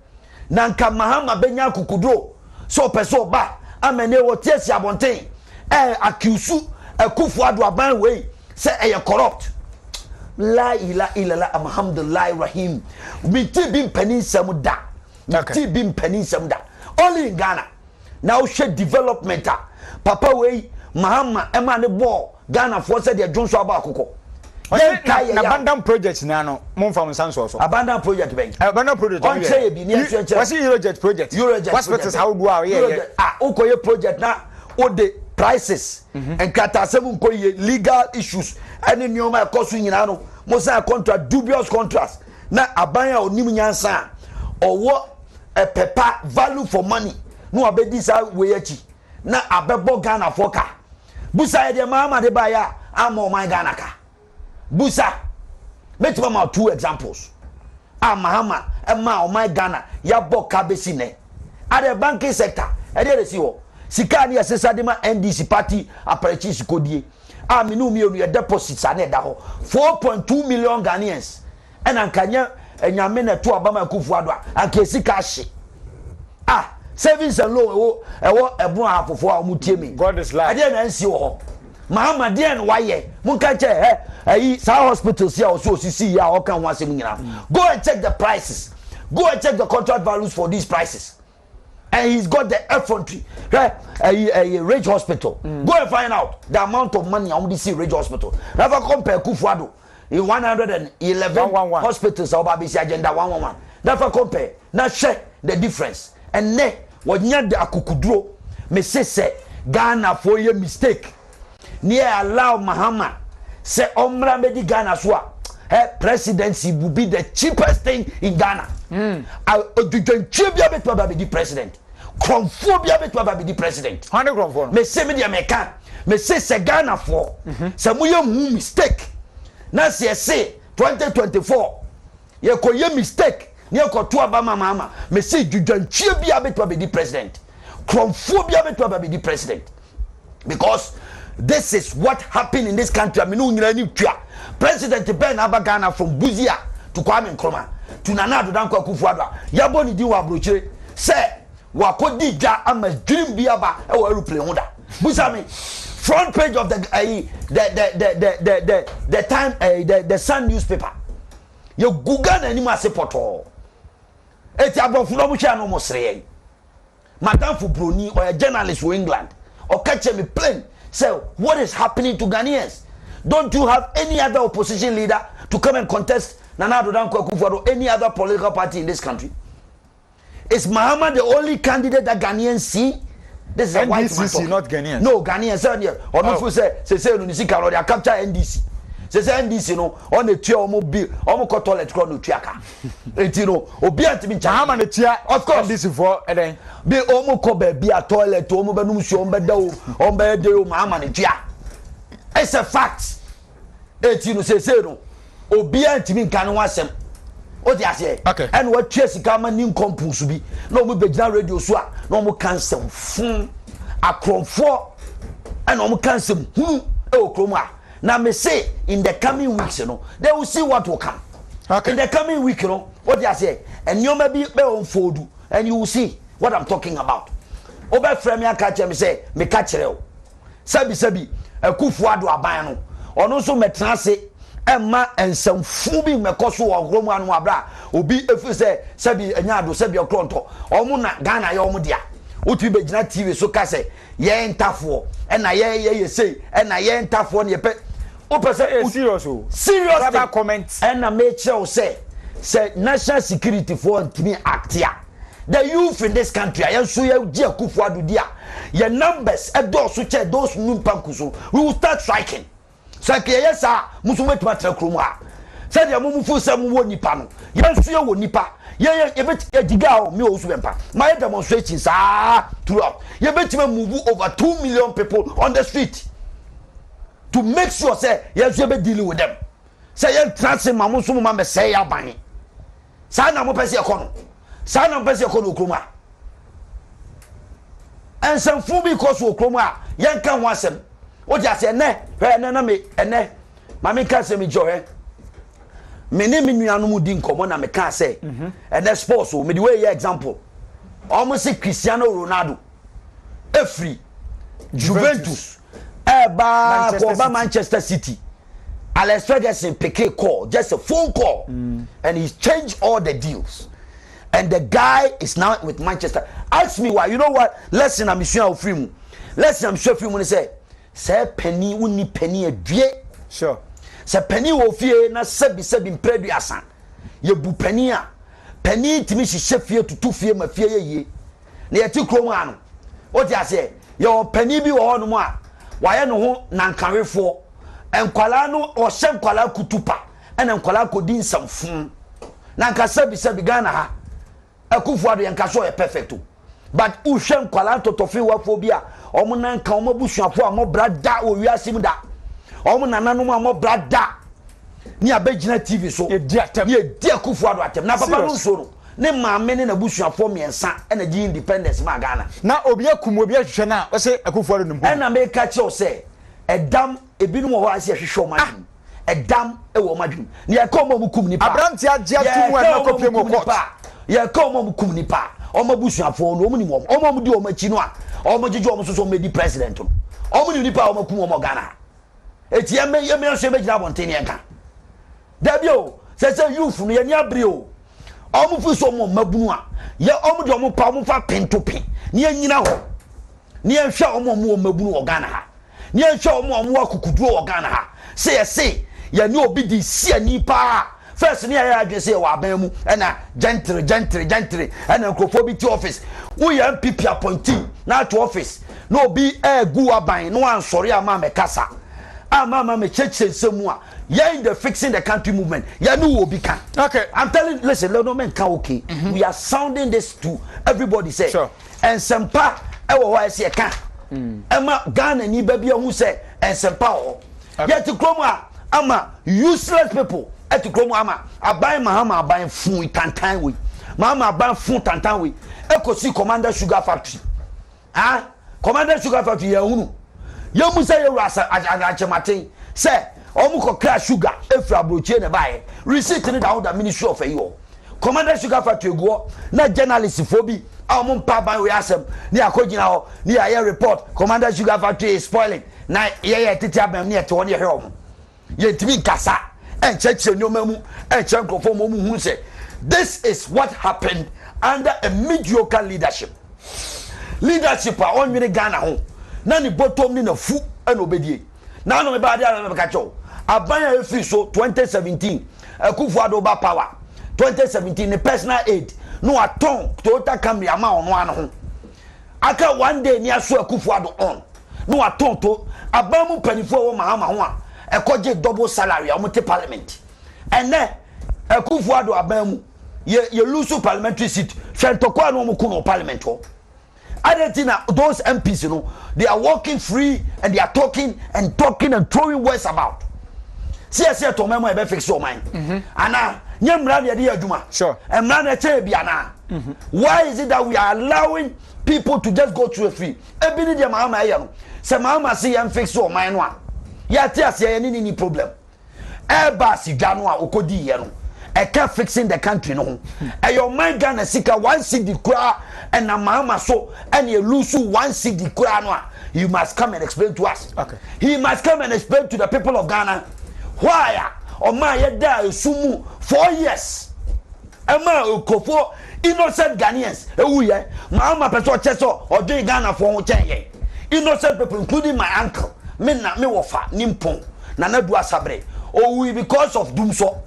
nanka mahama benya kukudro so peso ba amene wo tiesi abonten accuse akufu adu aban we say corrupt la ilaha illallah alhamdulillah rahim mi ti bi mpani nsem da ti bi mpani nsem da only in Ghana now share development papa we mahama ema ne ball Ghana for say the Johnson aba akoko na abandon project na no mo fam sanso so abandon project ben abandon project on say bi ni ache what's Eurojet project hospitals how do yeah ukoye project na o de prices and katasem ukoye legal issues any nyoma ekosu nyina no mo say contract dubious contracts na aban a onim nyansa owo a paper value for money no abedi sa we achi na abebo Ghana foka busa de mama de baya amo my Ghana ka busa bet mama two examples mahama ema my Ghana ya boka besi ne at the banking sector e dey see wo sika ne asesa de ma NDC party aparachi sikodie minu mi onu deposits ane da ho 4.2 million Ghanaians and ankanya enyame na to abama kufu ado anka sika hye savings and loan ewo ebon afofo a mutie mi God is life ade na nsi wo ho mahama de na waye munka che ayi sa hospitals ya so osisi ya o kan wasem nyina go and check the prices go and check the contract values for these prices and he's got the effrontery right a Rage Hospital go and find out the amount of money on this Rage Hospital never compare Kufuado in 111 hospitals or babisi agenda 111 never compare now share the difference and ne wonya de akukudro me say Ghana for your mistake near allow Mahama say omra medi Ghana so her presidency will be the cheapest thing in Ghana the president Cronphobia be the president. Me say me the American. Me say Ghana for. Say mu mistake. Na say 2024. Ye ko ye mistake. Ni ko to abama mama. Me say jujanchie bia be the president. Cronphobia be the president. Because this is what happened in this country. I mean no nyina ni twa. President Ben Abagana from Buzia to Kwame Nkrumah to Nana Addo Dankwa Akufo-Addo. Yabo ni di wa brochire. Say wakodi ja ama dream biaba e wa aeroplane hoda busami front page of the time the Sun newspaper you google na ni ma se poto eti abofo no mo hwa no mo sere madam for broni or a journalist for England or catch me plain say what is happening to Ghanaians? Don't you have any other opposition leader to come and contest Nana Addo Dankwa Akufo-Addo or any other political party in this country? Is Mahama the only candidate that Ghanaians see? This is a white man. Not Ghanaians. No, Ghanaians. Or not for say no nisi karo they capture NDC. Say NDC no on the tier omo bill omo ko toilet kro no tuaka. Enti no obi antimi cha. Mahama the tier of course NDC for then be omo ko be bia toilet omo be num su omo be da o omo be de o Mahama the tier. It's a fact. Enti no say no obi antimi kan no asem. O di ase and what chase kama nim compose bi no mo begina radio so a no mo cancel fun akronfo and no mo cancel hunu e okroma na me say in the coming weeks you know they will see what will come in the coming week you know what di ase and you may be unfold and you will see what I'm talking about oba frame ya catch me say me catch o sabi Akufo-Addo aban no ono so metena se Emma ensem fubi mekoso ogrom anu abra obi efi se bi anyado se bi okronto omo na Ghana ye omo dia otu be gina TV so ka se ye ntafo e na ye say e na ye ntafo ne pe o pe se serious that comment e na me che say national security for ntimi act ya the youth in this country ayen so ye gi Akufo-Addo dia your numbers e do so che those numpankuso we will start striking. Sake yesa musume tuma trekromu a said ya mumu sam wo nipa no yensu ye wo nipa ye bet ediga o me Owusu Bempah my demonstrations throughout ye betima move over 2 million people on the street to make sure say yensu be dealing with them say yen transe mamusu mu ma say ya ban sa na mo pese ekono sa na mo pese ekono okromu a ensam fu bi koso okromu a yen kan ho asem o ja se ne na me ene mami ka se mi jo me ne me nuanu mu di nkomo na me ka say and the sports o me the way example almost say Cristiano Ronaldo free Juventus Manchester City. Alex Ferguson pick a call, just a phone call, and he's changed all the deals. And the guy is now with Manchester. Ask me why. You know what? Listen, I'm sure free. Listen, I'm sure free when say penny uni penny a due. Sure. Say penny wo fie na sebi impredu asan. Ye bu penny a. Penny timi shi fie to 2 fie ma fie ye. Na ye ti krom anu. What you say? Your penny bi wo no mo a. Waye no ho nankarefo. Enkwala no o hye enkwala kutupa. Ena enkwala kodi nsamfun. Na nka sebi Ghana ha. Akufuado yankaso e perfecto. But uhwe enkwala totofi wafo bia. Omo nanka omo busuafo amo brada o wiasim da. Omo nananom amo brada. Ni abegina TV so. Ye di akufuado atem. Na papa no so no. Ne maame ne na busuafo miensa ena gi independence ma Ghana. Na obi akum obi ahwehwe na o se akufuado nim. Ena me ka che o se edam ebinu wo ase ahwehwe o ma dim. Edam e wo ma dim. Ne ya ko mo kum nipa. Abranti agye atum na kopie mo court. Ya ka omo kum nipa omo busuafo no omo ni mo omo di omo chi no a omo jeje omo so medi president no omo ni nipa omo kum omo Ghana eti ye me so be gina bonten enka dabio se youth no ye ni abre o omo fu so omo mabunu a ye omo di omo pa omo fa pentope ni anyina ho ni ehwe omo mabunu o Ghana ha ni ehwe omo akukuduro o Ghana ha se ye ni obi di si anipa first ni aya adwe say wa ban mu na gentry na nkrofobity office we MPP appointee na to office no obi gu aban no ansori ama me kasa ama me cheche nsemu a in the fixing the country movement ya no obi kan. Okay, I'm telling, listen, no men can okay. We are sounding this to everybody say sure. And sempa e wo wa say kan ema Ghana ni ba bia hu say and sempa o yet kromo ama useless people eti kromo ama aban mahama aban fun tantan we mahama aban fun tantan we ekosi Commander Sugar Factory Commander Sugar Factory ya hunu ya musa ya rasa achematen say omu ko crash sugar efra broche ne bae receipt ni da Ministry of Ayo Commander Sugar Factory go na journalist fobi omu mpa ban we asem ni akogina ho ni aye report Commander Sugar Factory is spoiling na ye tete abam ni ete won ye hwe omu ye timi kasa and church nyomamu and church conform who say this is what happened under a mediocre leadership a on really Ghana home na ni bottom ni na fu and obedie na no me ba dia me ka cho abanya e so 2017 Akufo-Addo ba power 2017 the personal aid no aton Toyota Camry ama ono ho aka one day ni aso Akufo-Addo on no aton to abamu panifo wo mahama ho a ekoje double salary amote parliament and then Akufo-Addo abamu ye lose parliamentary seat fentokwa no mo kuno parliament ho adentina those MPs you know they are walking free and they are talking and throwing words about see to memo e be fix your mind ana nyemra de dey aduma sure emra na che bia na why is it that we are allowing people to just go through a free ebi ni de mahama ye no se mahama say yam fix your mind no a ya ti ase ye ni problem eba si dwa no a okodi ye no e ka fixing the country no e your mind Ghana sika one cedi kura and na mahama so and you lose one cedi kura no a you must come and explain to us. Okay, he must come and explain to the people of Ghana why Oma yeda esumu 4 years ema okofo innocent Ghanaians ewuye mahama person cheso odwe Ghana for ho chenye innocent people including my uncle me wofa nimpon na nadu asabre owi because of dumso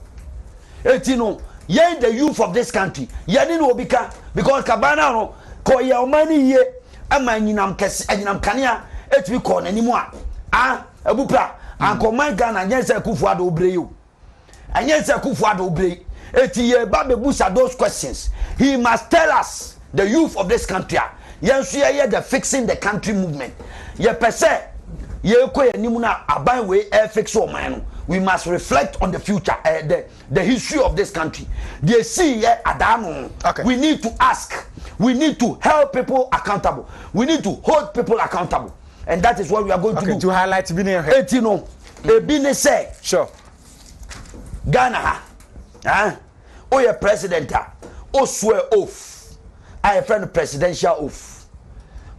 etino ye the youth of this country ye ni no obika because kabana no ko ye omani ye ama nyinam kese anyinam kanea etwi ko nanimu a ebupra anko man Ghana nyense Akufo-Addo obre yo anyense Akufo-Addo obre eti ye ba bebusa those questions he must tell us the youth of this country yenso ye the fixing the country movement ye pese ye ko ye nimu na aban we fix o man no we must reflect on the future the history of this country they see ye adano. Okay, we need to ask, we need to help people accountable, we need to hold people accountable, and that is what we are going to do to highlight Bine etino Ebine say sure Ghana Oh, your president, oh, swear oath. I have friend presidential oath.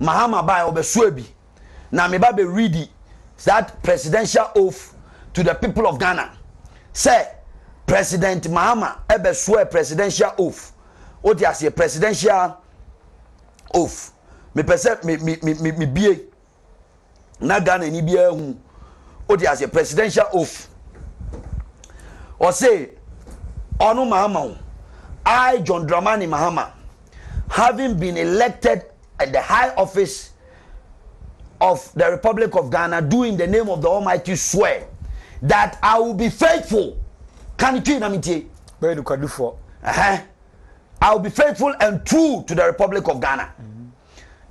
Mahama by Obeswebi. Now, me baby read that presidential oath to the people of Ghana. Say, President Mahama ebe swear presidential oath. What you say presidential oath. Me pese me bie. Na Ghana ni bie hu. What you say presidential oath. Or say Onu Mahama, I John Dramani Mahama, having been elected at the high office of the Republic of Ghana, do in the name of the Almighty swear that I will be faithful. Can you hear me? I will be faithful and true to the Republic of Ghana,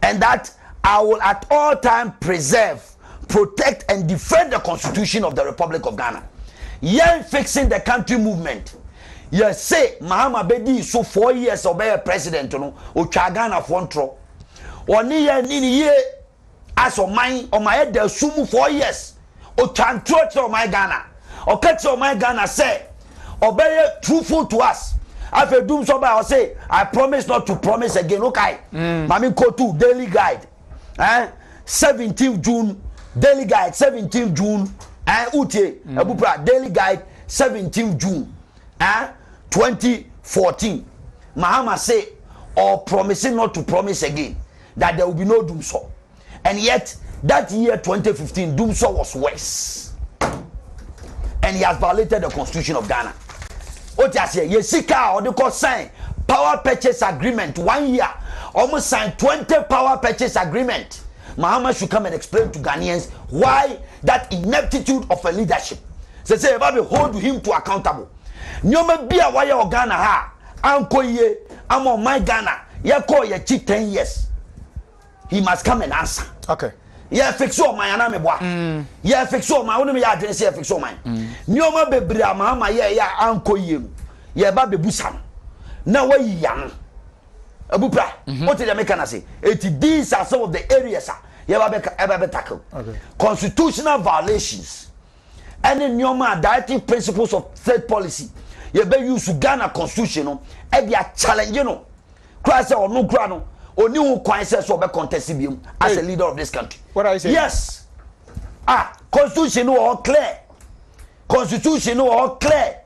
and that I will at all times preserve, protect, and defend the Constitution of the Republic of Ghana. Yen fixing the country movement. You say Mahama Bedi so 4 years obey president no o Ghana fontro. Oni ye nini ye as o mine o my head the sumu 4 years. O chantro to my Ghana. O catch my Ghana say obey truthful to us. After doom so by I say I promise not to promise again. Okay. Mami go to daily guide. 17th June daily guide 17th June. Utie Abupra daily guide 17th June 2014. Mahama say or promising not to promise again that there will be no doomsday. And yet that year 2015 doomsday was worse. And he has violated the Constitution of Ghana. What you say? Yesika or the court sign power purchase agreement 1 year. Almost signed 20 power purchase agreement. Mahama should come and explain to Ghanaians why that ineptitude of a leadership. Say about hold him to accountable. Nyoma bia why your Ghana ha anko ye I'm on my Ghana. Ya call ye cheat 10 years. He must come and answer. Okay. Yeah, fix all my aname boy. Yeah, fix all my only ya say fix all mine. Nyoma be bria Mahama ya anko ye. Ya ba be busam. Na wa yang. Abupra, what did I make say? These are some of the areas ever tackle. Okay. Constitutional violations. And in your directive principles of state policy. You better use Ghana constitution. And they are challenging. Christ or no grano. Or new coincidence or contest as a leader of this country. What I say? Yes. Constitution all clear. Constitution all clear.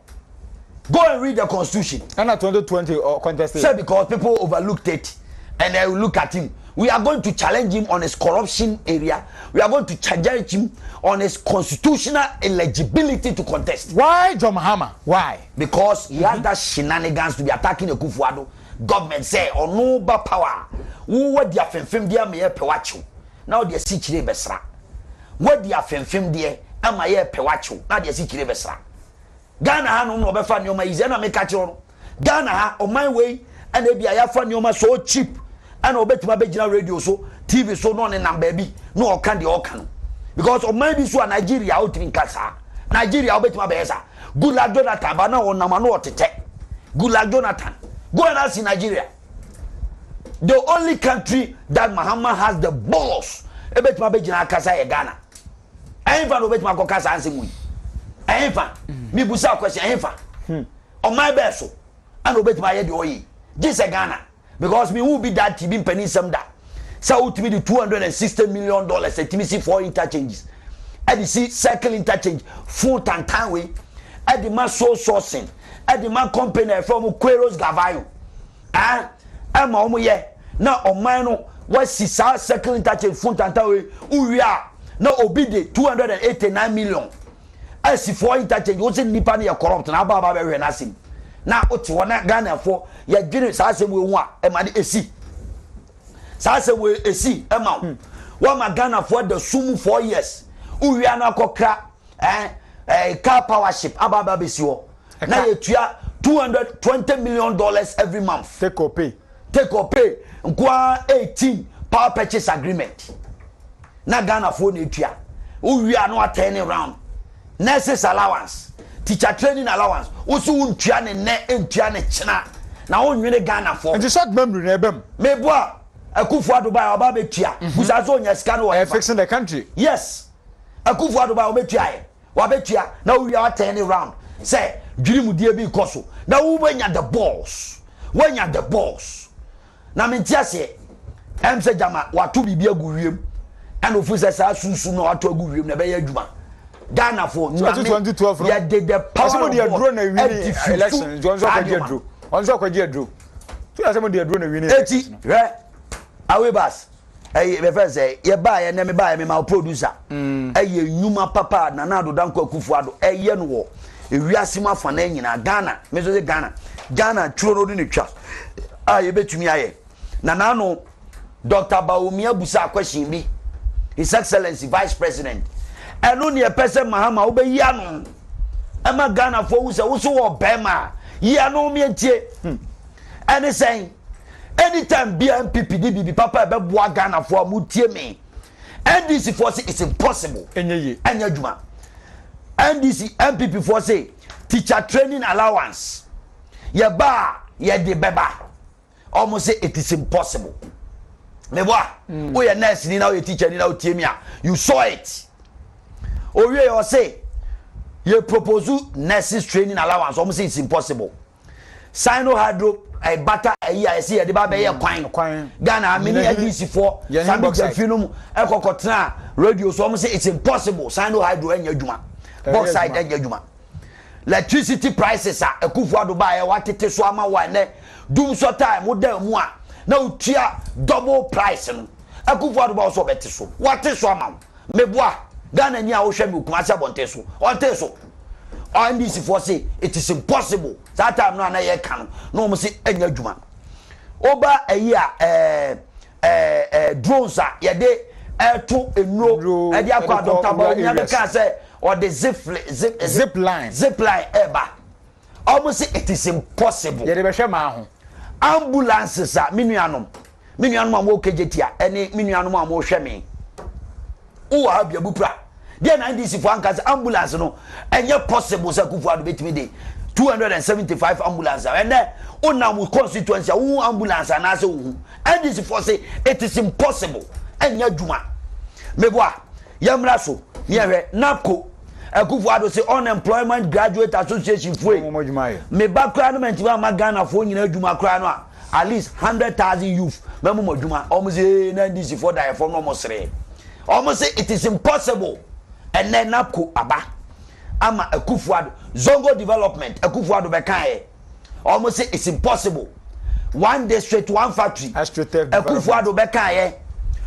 Go and read the Constitution. And at 2020 or contested. Say because people overlooked it and they will look at him. We are going to challenge him on his corruption area. We are going to challenge him on his constitutional eligibility to contest. Why John Mahama? Why? Because he has that shenanigans to be attacking the Kufuado government. Say or no power. Who what dia femfem dia me pewacho. Now dia si chire besra. What dia femfem dia ama ye pewacho. Now dia si chire besra. Ghana ha no no befa nyoma ize na make catch no. Ghana ha on my way and e bia ya fa nyoma so cheap and obetima begina radio so TV so no ne number bi no o kan de o kan because on my bi so Nigeria out in kasa Nigeria obetima be esa Goodluck Jonathan ba na o nama no otete Goodluck Jonathan go and ask in Nigeria the only country that Mahama has the balls obetima begina kasa e Ghana ain't fan obetima ko kasa ansemu ain't fan me busa question ain't fan on my best so and obetima ye de oyi this is Ghana because me will be that TB penny some that so to me the $260 million a TBC for interchanges at the circle interchange full tantan way at the man soul sourcing at the man company from Queros Gavayo I'm on ye now on mine what circle interchange full tantan way we are now obey 289 million as if for interchange what's in Nipa near corrupt and ababa very nothing. Now, what you want Ghana for? Your generous as we want a man a sea. Sasa we a sea amount. What my Ghana for the sumu 4 years. We are now crack a car power ship ababa besio. Now you $220 million every month. Take or pay. 18 power purchase agreement. Now Ghana for Nitua. We are not turning around. Nurses allowance. Teacher training allowance. Also, untiane ne entiane china. Na onwene Ghana for. And the short memory nebem. Meboa. Akufo-Addo ba oba betua. Busazo nya sika no wa fixing the country. Yes. Akufo-Addo ba obetua e. Wa betua. Na we are turning around. Say dream die bi koso na wo wanya the balls na mentia se em se jama watu bibia gu wiem and ofu se sa sunsun na watu agu wiem na be ya adwuma Ghana for 2012 yeah the power of the drone na win election Johnson kwaje draw so ya some the drone na win eti awebas be first say ye ba ye na me ba me ma producer nyuma papa na na do danko akufu ado ye no wo ewiase ma fa na nyina Ghana me so say Ghana churo no ni twa ye betumi aye na no Dr. Baumia busa question bi His Excellency Vice President eno ne person Mahama wo be ya no ema Ghana fo wo se wo so wo bema ya no me tie ene say anytime BNPP DBB papa be boa Ghana fo amutie me NDC for say it's impossible enye adwuma NDC MPP for say teacher training allowance ye ba ye de beba almost say it is impossible me boa we ye nurse ni na we teacher ni na o tie me a you saw it owie you say ye propose nurses training allowance almost say it's impossible sino hydro I butter a year I see a deba be kwan Ghana many NDC for some big film ekokotra radio so almost say it's impossible sino hydro enya adwuma bauxite enya adwuma electricity prices are Akufo-Addo ba e watete so ama wa ne dum so time wo da mu a na utia double price no Akufo-Addo ba so bete so wate so ama meboa Ghana ni a wo hwe me Kumasi abonte so onte so NDC for say it is impossible that time no na ye kan no mo say enya adwuma oba eyi a drones a ye de to enro e de akwa Dr. Baumia be kan say or the zip line eba almost say it is impossible ye de be hwe ma ho ambulances a minuanom am wo kejetia ene minuanom am wo hwe me wo ha bia bupra there na NDC for anka ambulance no enye possible say Akufo-Addo betimi de 275 ambulance and then unam constituency wo ambulance na say wo NDC for say it is impossible enye adwuma meboa yamra so yehwe napco Akufo-Addo say unemployment graduate association foi me background ma Ghana for nyina adwuma kra no at least 100,000 youth memo adwuma almost na NDC for die for no mo sere almost say it is impossible and then napco aba ama Akufo-Addo zongo development Akufo-Addo be kan almost say it's impossible one district one factory Akufo-Addo be kan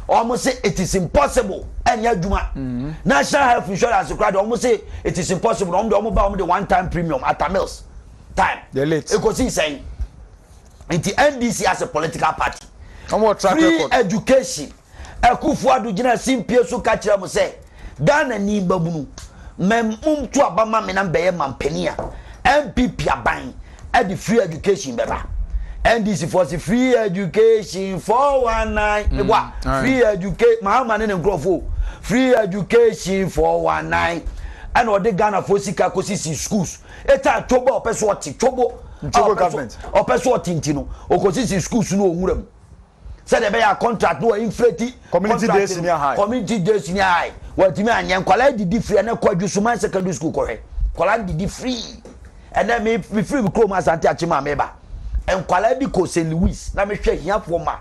almost say it is impossible enya adwuma national health insurance crowd almost say it is impossible almost the one time premium at mills time they late because saying the NDC as a political party track free record education Akufo-Addo gina simpie so ka kire mo say Ghana ni babunu mem to abama me na beye mampania MPP aban e the free education beba NDC for the free education 419 free education mahama ne nkrofo free education 419 and o de Ghana for sika kosisi schools eta tobo opeso oti tobo government opeso oti ntino okosisi schools no onwuram said they be a contract no inflate community days near high watimi anya nkwala didi free na kwadwu suman secondary school korre kwala didi free and then me free because asante achima meba nkwala bi ko St. Louis na me hwe hiafo ma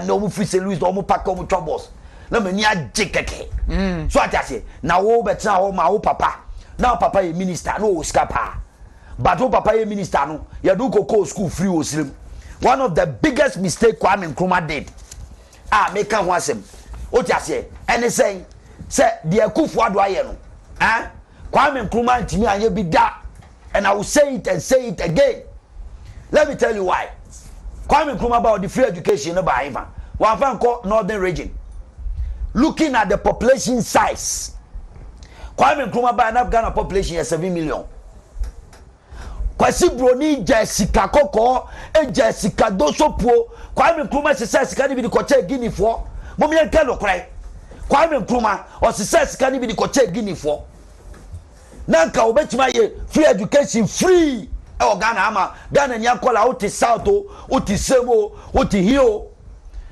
no mu free St. Louis no mu pack mu troubles na me ni agye keke so atase na wo betra wo ma wo papa na papa ye minister no wo skapa but wo papa ye minister no ye do ko school free wo slim one of the biggest mistake Kwame Nkrumah did make am wasem o ti ase ene say the Akufo-Addo aye no Kwame Nkrumah ntimi anye bi da and I will say it and say it again. Let me tell you why. Kwame Nkrumah about the free education no by even one fan called northern region looking at the population size Kwame Nkrumah by Ghana population is 7 million. Kwasi broni Jessica Koko Jessica Dosopo Kwame Nkrumah se sika ni bi di koche Guinea for mo me enka no krai Kwame Nkrumah o se sika ni bi di koche Guinea for nanka obetima ye free education free e o Ghana ama Ghana nya kola oti south oti semo oti hio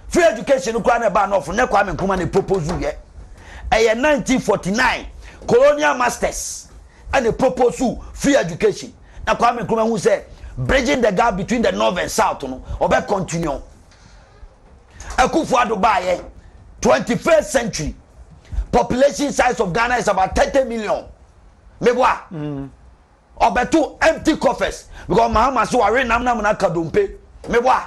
free education kura na ba no for ne Kwame Nkrumah ne propose ye 1949 colonial masters and a propose free education na Kwame Nkrumah who say bridging the gap between the north and south no obe continue Akufo-Addo baye 21st century population size of Ghana is about 30 million meboa obeto empty coffers because Mahama so are nam na kadompe meboa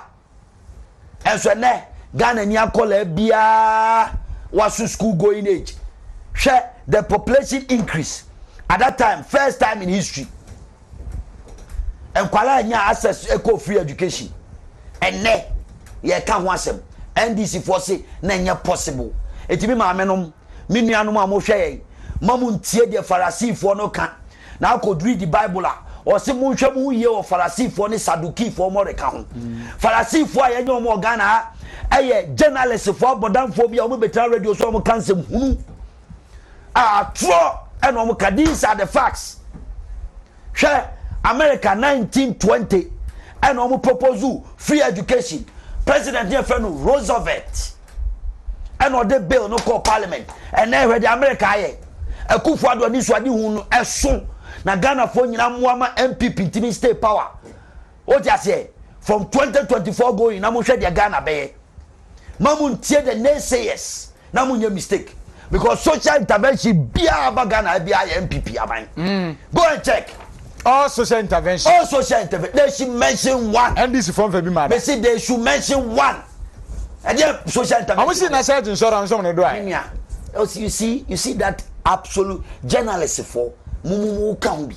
enso ne Ghana ni akola bia wasu school going age share the population increase at that time first time in history and kwala nya access eco free education and ne ye ka ho asem NDC for say na nya possible etimi ma amenom me nuanom a mo hwe ye mamu ntie de Pharisee for no kan na could read the Bible or se mo hwe mo ye o Pharisee for ne Sadducee for mo reka ho Pharisee for ye nya mo Ghana eye journalist for bodam for bia o mo betra radio so mo kan sem hunu tro and o mo ka these are the facts share America 1920 and o mo propose free education President Jefferson Roosevelt and or the bill no call parliament and then where the America ye Akufo-Addo ni so adi hu eso na Ghana for nyina moama MPP timi state power what you say from 2024 going na mo hwe the Ghana be mamu ntie the naysayers na mo nya mistake because social intervention bia aba Ghana bia MPP aban go and check all social intervention they should mention one and this from Fabi Mada they say they should mention one and then social intervention I see na certain insurance on the door you see that absolute journalist for mumu can be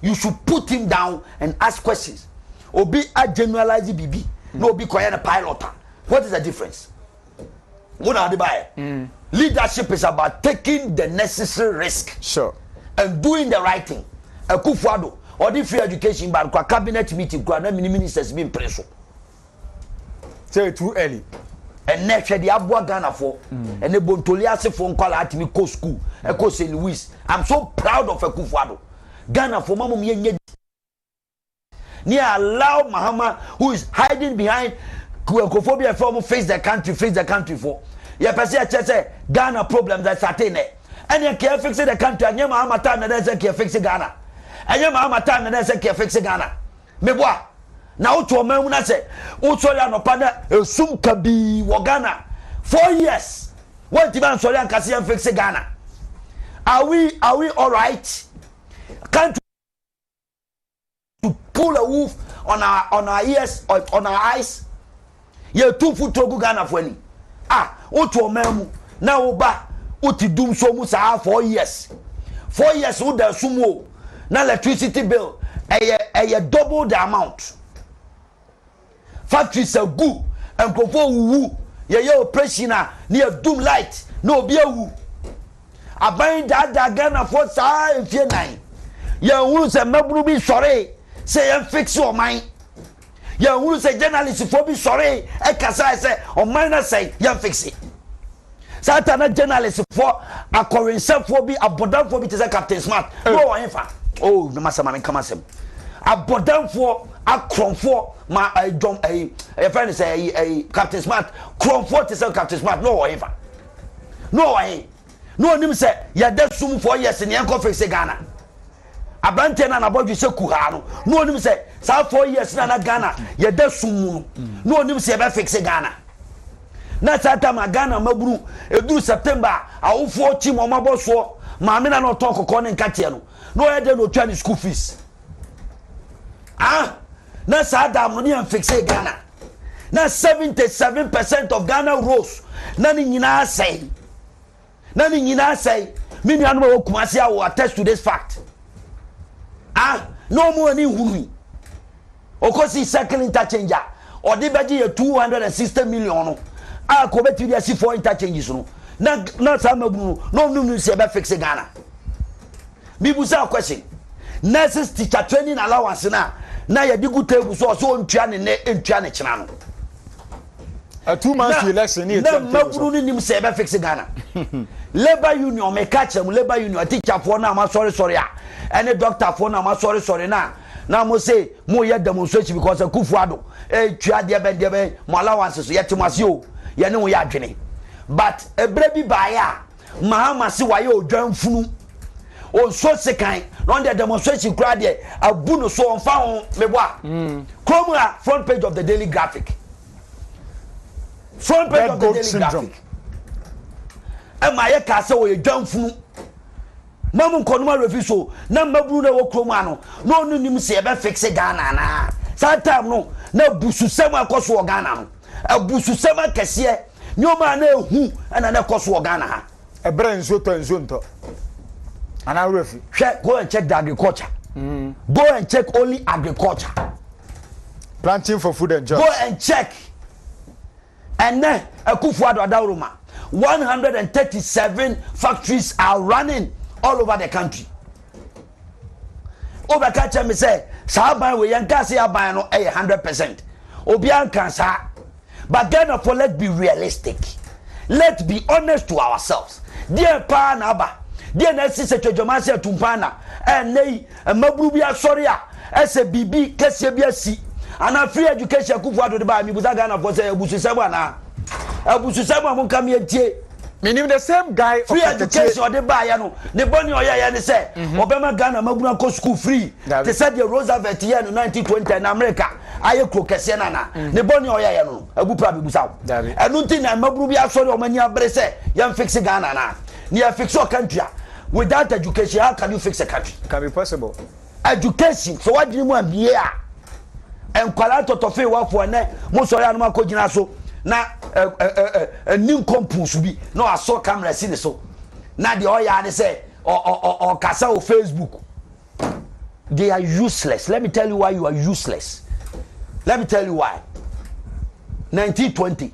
you should put him down and ask questions obi a generalize BB no be quiet a pilot what is the difference what are the buy leadership is about taking the necessary risk sure and doing the right thing Akufo-Addo or the free education but cabinet meeting na ministers being preso say too early and next the abua Ghana for and the Bontoliase for nkwala atimi ko school e ko St. Louis I'm so proud of Akufo-Addo Ghana for mamu ye ni allow Mahama who is hiding behind Kuokophobia for face the country for ye person say Ghana problems that certain and you can fix the country and you Mahama time na say can fix Ghana and you Mahama time na say can fix Ghana meboa na uto mamu na say uto ya no pada esum kabi wo Ghana 4 years what the man sorry and kasi fix Ghana are we all right can't to pull a wolf on our ears on our eyes ye 2 foot to Ghana for any uto mamu na oba uti dum so mu sa 4 years wo da sumo na electricity bill double the amount factories are good and go for wu ye operation na doom light no obi awu aban da Ghana for sa enfie 9 ye huru se maburu bi sore say em fix your mind ye huru se journalist for bi sore e kasa say o mind na say ye fix it Satana journalist for a current for be a bodam for be to say Captain Smart no one oh no master man come asem a bodam for a cron for my a friend say a Captain Smart cron for to say Captain Smart no one no nim say ya da sum 4 years in yanko fix Ghana abante na bodu se kuha no nim say sa 4 years na Ghana ya da sum no nim say be fix Ghana na sata magana maburu eduru September awofo chi mo maboso maame na no ton kokko ne nkatie no ye de no twa ni school fees na sada mo ne fix Ghana na 77% of Ghana rose na ni nyina say me nuanu ma wokumase a wo attest to this fact no more ni huru okosi cycle interchanger or the beji 260 million no ko beti dia si for interchanges no na sa mabunu no se be fix Ghana mi busa question nurses teacher training allowance na ya digu table so ntua ne china no a 2 months election ni na mabunu ni nim se be fix Ghana labor union me catch them labor union teacher for na ma sorry any doctor for na ma sorry na mo say mo ye demonstration because Akufo-Addo tua de be mo allowance so yetimase o ye ne wo ya adwene but ebre bi baaya Mahama se waye odwanfunu on so second on the demonstration crowd there abu no so on found me wa come front page of the Daily Graphic front page of the Daily Graphic e ma ye ka se wo ye dwanfunu mamu konuma refiso na mabru na wo kroma no no no nim se e be fix Ghana na that time no na busu sema akoso Ghana no abusu sema kese nyoma na ehu na na akoso Ghana ha ebre nzonto and I refi go and check the agriculture go and check only agriculture planting for food and jobs go and check and then Akufo-Addo Adawroma 137 factories are running all over the country over catch me say saban we yanka say aban no 100% obi anka sa but then for let's be realistic, let's be honest to ourselves. Dear pa na ba dear na sise twodwoma se tumpana nei mabru bia sorry ese bibi kese bia si ana free education Akufo-Addo de ba mi buza Ghana for say abususem ana abususem am kam yentie meaning the same guy free education or the buy no the boni oya ne say obema Ghana mabru ko school free they said the Roosevelt year in 1920 in America aye kro kese na the boni oya no abupra bi busaw enu ntin na mabru bia sorry o mani abre say yam fix Ghana na near fix your country. Without education, how can you fix a country? Can be possible. Education. So what do you want here? And kwala to fe wa for na mo so ya no ma ko gina so na nim compose bi no aso camera see so na the oya they say or kasa o Facebook. They are useless. Let me tell you why you are useless. Let me tell you why. 1920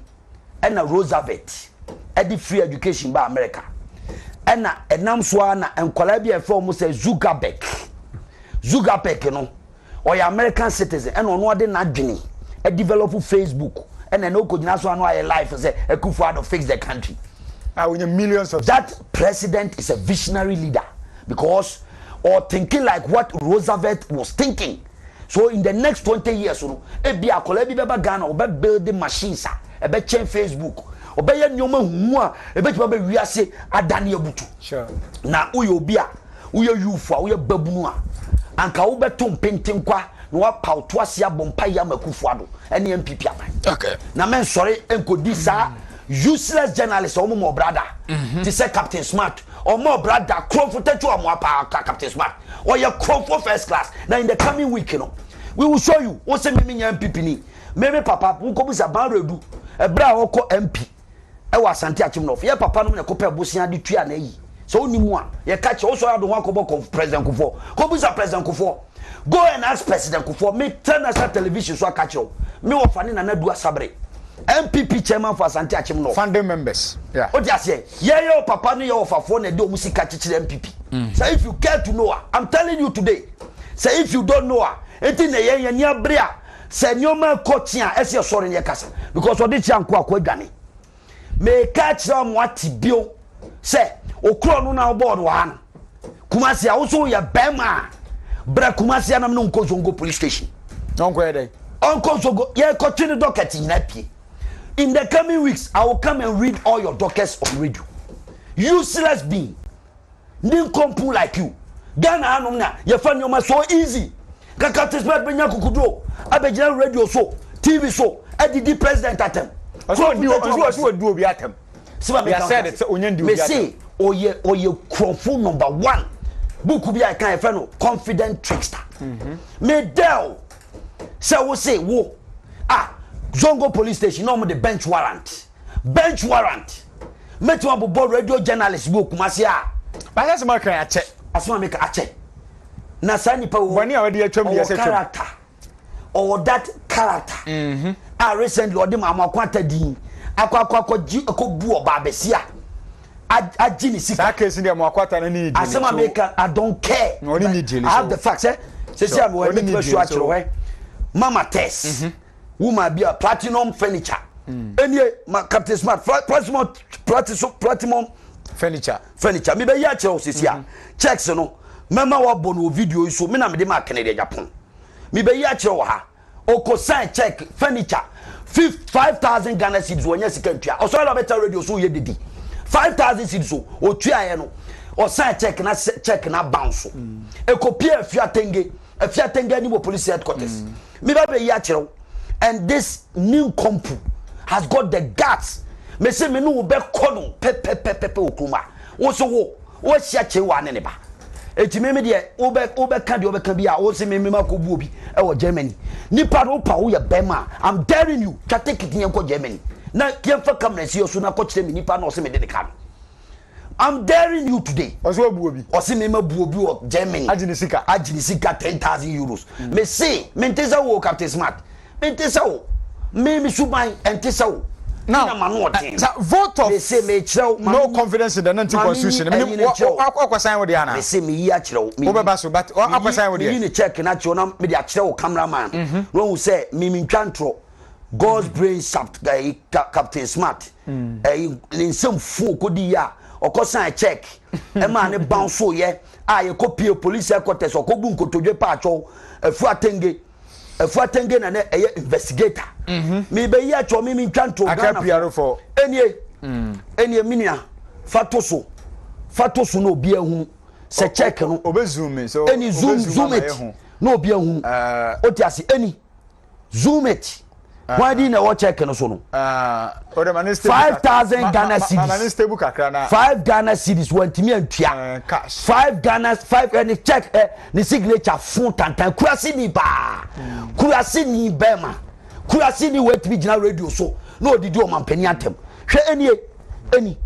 and a Roosevelt at the free education by America. And enam so na enkwala bi efo mo say Zuckerberg you know or your American citizen and ono de na dwene e develop Facebook and no ko gina so anu aye life say Akufo-Addo fix the country we need millions of that president is a visionary leader because or thinking like what Roosevelt was thinking. So in the next 20 years you know e bi akola bi beba Ghana or be building machines e be change Facebook obeye nyoma hu a ebetima be wiase adane abutu sure na uyo bia uyo yufu a uyo babunu a anka wo beto mpentenkwa na wa pauto ase abompa ya Akufo-Addo ene MPP aban okay na men sorry enkodi sa useless journalist o mo brother ti say Captain Smart o mo brother comfortable o mo apa Captain Smart o ye comfort first class. Now in the coming week you know we will show you o say me nya MPP ni me papa wo ko bisa ban redu ebra wo ko MP e wa Asante Achim no ye papa no me ko pe bosia de tua na yi so onimu a ye ka che wo so ado ho akobọ President Kufuor ko bisa President Kufuor go and ask President Kufuor me turn national television so aka che me wo fane na Nadu Asabre MPP chairman for Asante Achim no founding members yeah o just say ye papa no ye ofafo na de o musika chichire MPP so if you care to know I'm telling you today say if you don't know enti na ye ni abre a say nyoma kotia ese sori ye kasa because o de chi anko akwadwane me catch them what bio say okro no na board wa Kumasi a also ya bema bra Kumasi anam no Nkozongo police station onko dey Nkozongo ye continue docket in pie in the coming weeks I will come and read all your dockets on radio useless being nin kompu like you Ghana anum na ye fa nyoma so easy kaka tismet benya kukudo abegina radio so TV so edidi president atem so do obi atem I said it's onyen di obi atem me say oye crofo number 1 book bi I kan e no confident trickster me del say we say wo Zongo police station no mo the bench warrant me to abo radio journalist book Kumasi ba say ma kan ache asoma make ache na sani pa wo bani a we dey atwam dey say character or that character recently odi mama kwanta din akwaji akobu oba besia ajini sika that case dey mo akwata na need asema make I don't care I have the facts say am we need to show actually mama test woman be a platinum furniture any Captain Smart platinum furniture me be ya che o sisia checks no mema wa bono video so me na me de ma Canada Japan me be ya che o ha oko sign check furniture 5,000 Ghana cedis wonya sika ntua o so la better radio so ye didi 5,000 cedis so o tua ye no or sign check na bounce e copy afiatenge ni police headquarters me ba be ya kire and this new compu has got the guts me say me no be kono pepe okuma wo so wo hia che wa ne ba etime me de wo be ka de wo be ka bi a wo se me makobu obi e wo Germany nipa no pa wo ye bema I'm daring you ka take it nko Germany na kiemfa kamera si oso na ko kire me nipa na o se me de ka I'm daring you today. Oso bu obi. Osi me bu obi o Germany. Ajini sika 10,000 euros. Me say, me ntesa wo Captain Smart. Me ntesa wo. Me suban ntesa wo. Now, vote of they say me chiro no confidence in the constitution. Me sign with the ana. Me say me ya chiro. Wo be baso but sign with the. Me ni check na chiro na me dia chiro cameraman. Who say me ntwantro God's brain shaft guy Captain Smart. Nsem fu kodi ya okosan check e ma ne bounce ye a ye copy police headquarters okobu nkotodwe pa acho afu atenge na ne eye investigator me be ye acho me ntwanto Ghana PRO for enie minia fatoso no obi ehun se check no obezoom so any zoom it no obi ehun otiase any zoom it why didn't I check no so no 5,000 Ghana cedis 5 Ghana cedis want me and cash 5 Ghana 5 and check the signature phone tantan kurasi ni ba kurasi ni bema kurasi ni wait be general radio so no did you man penny antem hwe any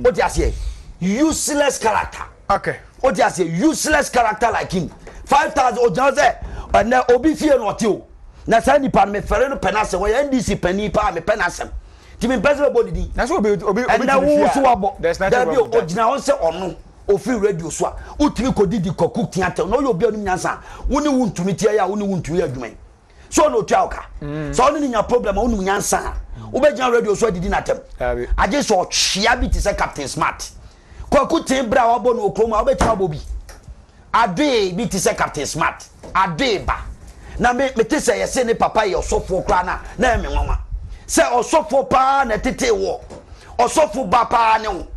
what you say useless character okay what you say useless character like him 5,000 o just say and obi fie no ti o na sa ni pa me fere no penase wo NDC pani pa me penasem ti me pese bo didi na so obi and na wo so abo da bi ogina won se ono ofi radio so a utimi kodidi koku tiate no yo bi onu nyansa woni wuntumi tie ya woni wuntumi adwuma so no twa oka so oni nya problem woni nyansa wo be jan radio so didi na tem aje so chia bi ti se Captain Smart koku tin bra wo bo no okroma wo be twa bo bi ade bi ti se Captain Smart ade ba na me te say yes ne papa ye osofo kra na me nwanwa say osofo pa na tete wo osofo ba pa ne wo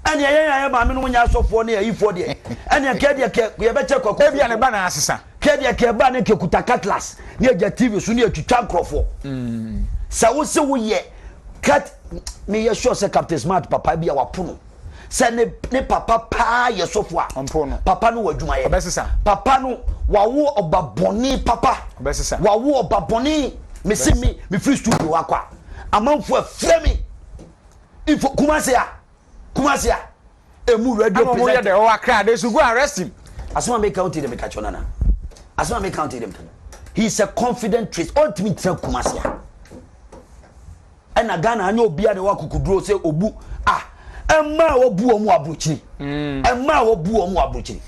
ani ye ma me no nya osofo ne yifo de ani ke de ke ye be che kokko e bia ne ba na asesa ke de ke ba ne ke kuta cutlass ne ja TV so ne atwitwa nkrofo sa wo se wo ye cut me ye sure say Captain Smart papa bia wapono se ne papa pa ye sofo a papa no wadwuma ye obesesa papa no wawo obaboni papa obesesa wawo obaboni me see me free studio akwa amanfo afremi if kumase a emu radio presenter de o akra they should go arrest him asoma me county dem catch onana asoma me county dem he's a confident trace ultimate tell kumase and Ghana anya obi ade wakukuduro say obu emma obu omu abrochiri emma obu omu abrochiri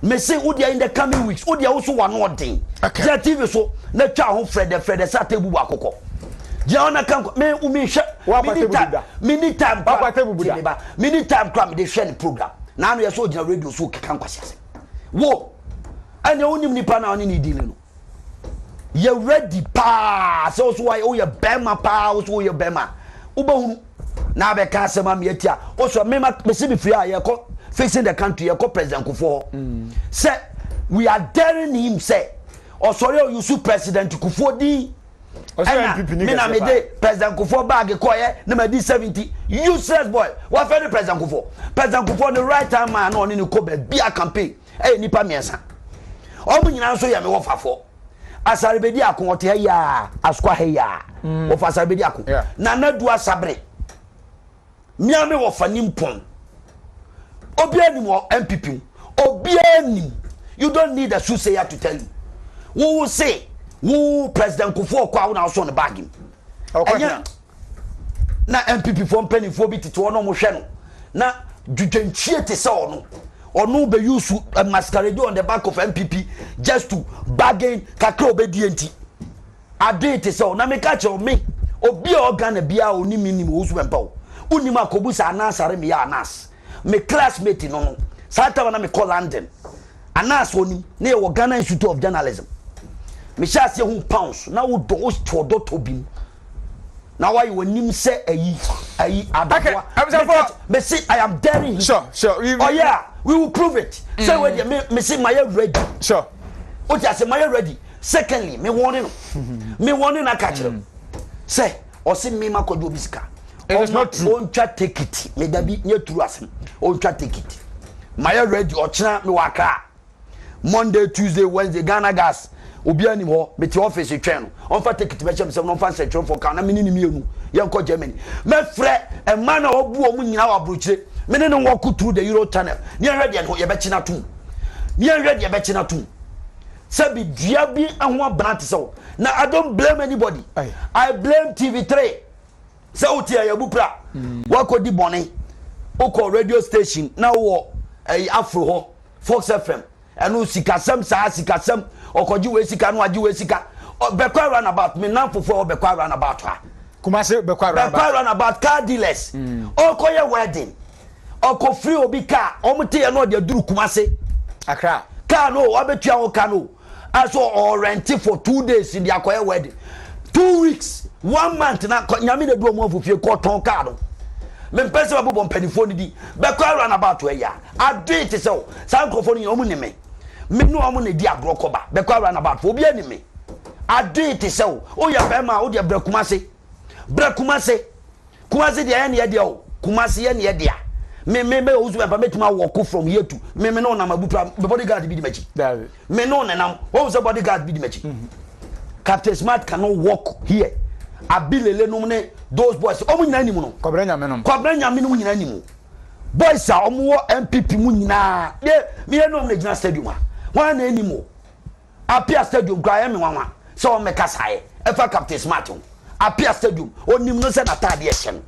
me say udia in the coming weeks udia also one more thing okay TV so na twa ho Fred sa tebu akokɔ dia ona kan me umi hwɛ mini time kra me de hwɛ ne program na no ye so ogina radio so kan kwasi ase wo anya onim nipa na oni ni di no ye ready pa so why o ye bema pa so ye bema uba na be ka asema me atia o so me se be free ye ko facing the country ye ko president Kufuor say we are daring him say o sorry o use president Kufuor di o say MPP ni me na me de president Kufuor bag ko ye na me di 70 useless boy what for the president Kufuor the right time man on ni ko be bia campaign nipa miensa o mu nyina so ye me wo fafo asarbedi akon ote ya askwa heya wo fa asarbedi akon na nadu asabre miame wo fa nimpon obiani mo MPP obiani you don't need a soothsayer to tell you who will say who president Kufuor kwa una so on the bag him na MPP for penny for bit to ono mo hwe no na dwudwanchie te se ono be use a masquerade on the back of MPP just to bargain kakra obedienti ade te se na me ka che me obi organ bia oni minim Owusu Bempah unim akobusa anasare me ya anas me classmate no sata na me call London anas oni na e wo Ghana Institute of Journalism me sha se hu pounds na wo do to bim Now why you nim say ayi Okay, me say I am daring him. Sure. Oh yeah, we will prove it. Say where me say my ready. Sure. What I say my ready. Secondly, me warning. Me warning I catch him. Say or say me ma kodo bisika. It is not true. On try take it. Me da bi near true asem. On try take it. My ready or china me waka. Monday, Tuesday, Wednesday, Ghana gas. Obi ani ho me ti office twɛn no on fa take it me chem sem no fa se twɛn for kan na me ni mienu ye nko Germany me frɛ e man na obu omu nyina wa brochire me ne no walk through the Euro tunnel ne hwɛ de no ye be china tum ne hwɛ de ye be china tum se bi dua bi aho abana te so na I don't blame anybody. I blame TV3 se otia ya bupra wa ko di bone o ko radio station na wo Afro ho Fox FM enu sikasem sa sikasem okoji we sika no agi we sika bekwa run about me nan fofo bekwa run about ha Kumase bekwa run about car dealers okoye wedding oko free obi car omte ye no de duru Kumase Accra car no obetua o car no aso or rent for 2 days in the akoye wedding 2 weeks 1 month na nyame de do mo fofie ko ton car no me pese babo mpanifo ni di bekwa run about we ya adu it so san krofo ni omu ne me no amu ne di agrokoba be kwa run about for obi ani me adu it say o ya be ma o de Kumase de ya de o Kumase ya ne de a me Owusu Bempah metima walk from here to me no na mabupra bodyguard bi di machi me no na nam o say bodyguard bi di machi Captain Smart cannot walk here abilele no ne those boys omu nyina nimu no Kobrenya me no nyina nimu boys a omu MPP mu nyina me no na gina stadium a wan na animo apia stadium gra me wanwa so o meka sae efa Captain Smart apia stadium onim no se na tade ehye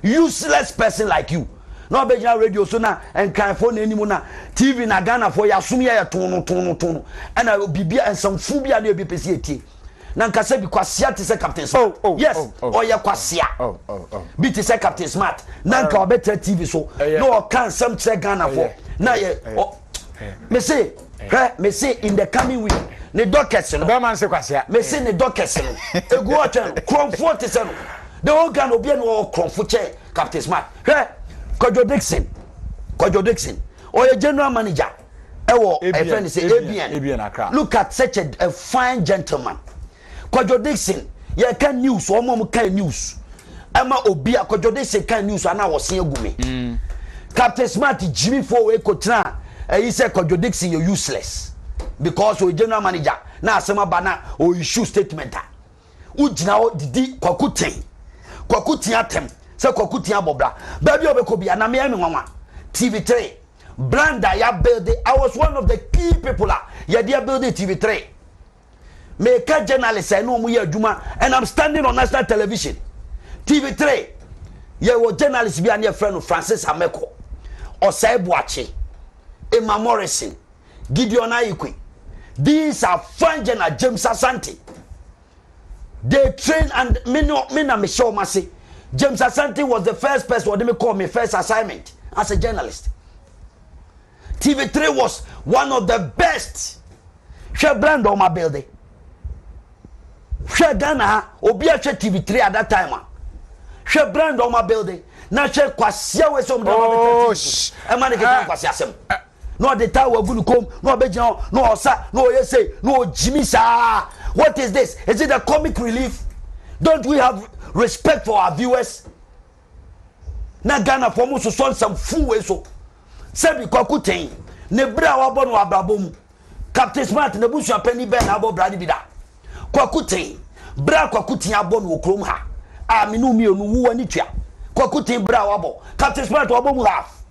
useless person like you no be gina radio so na enkan fo na animo na TV na Ghana for ya sum ya tono ana bibia ensamfu bia na ebepesi etie na nkasa bi kwasia te se Captain Smart yes ya kwasia bi te se Captain Smart na nka obetra TV so no o kan sam tre Ghana for na ye me say in the coming week ne dockets no be man se kwasia me say ne dockets no egu o twen comfort se no the whole Ghana obi no comfort che Captain Smart Kojo Dixon or a general manager a friend say ABN Accra. Look at such a fine gentleman Kojo Dixon ye can news or mom can news Emma Obia Kojo Dixon can news and I was seeing gumi Captain Smart Jimmy for a cotra he said Kojo Dixon you're useless because we general manager na sema bana o issue statement ujina didi kwakutin atem se kwakutin abobra baby obekobia na me nwanwa TV3 brand ya build I was one of the key people ya dia build TV3 make a journalist I know mu ya adwuma and I'm standing on national television TV3 ya wo journalist bi ane friend Francis Ameko Osaibuachi Emma Morrison Gideon Ayikwe these are fine journal James Asante they train and me na me show masi James Asante was the first person who call me first assignment as a journalist. TV3 was one of the best. She brand on my building. She Ghana obi a TV3 at that time. She brand on my building. Na she kwasia we some e man get kwasia sem. No the time we gunu kom, no bejan, no osa, no yese, no Jimmy sa. What is this? Is it a comic relief? Don't we have respect for our viewers? Na Ghana for mu so some full way so. Sebi kwakuten ne bra wa bo no abrabom. Captain Smart ne busu apani be na abo bra ni bida. Kwakuten bra kwakuten abo no okrom ha. A minu mi onu wu ani twa. Kwakuten bra wa bo. Captain Smart wa bo mu half.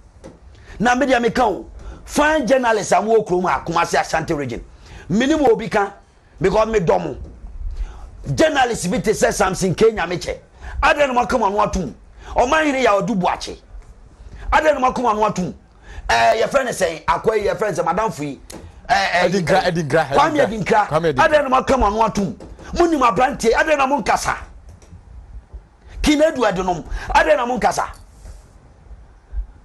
Na media me kan fine journalist am okrom ha Kumasi Ashanti region. Minimum obi kan because me domo. Journalist bi te say something Kenya meche aden no makama no atum o man hire ya odu buache aden no makama no atum your friend say akwai your friend say madam fui Edinkra kwame edinkra aden no makama no atum munim abrante aden no monkasa kinedu adenom aden no monkasa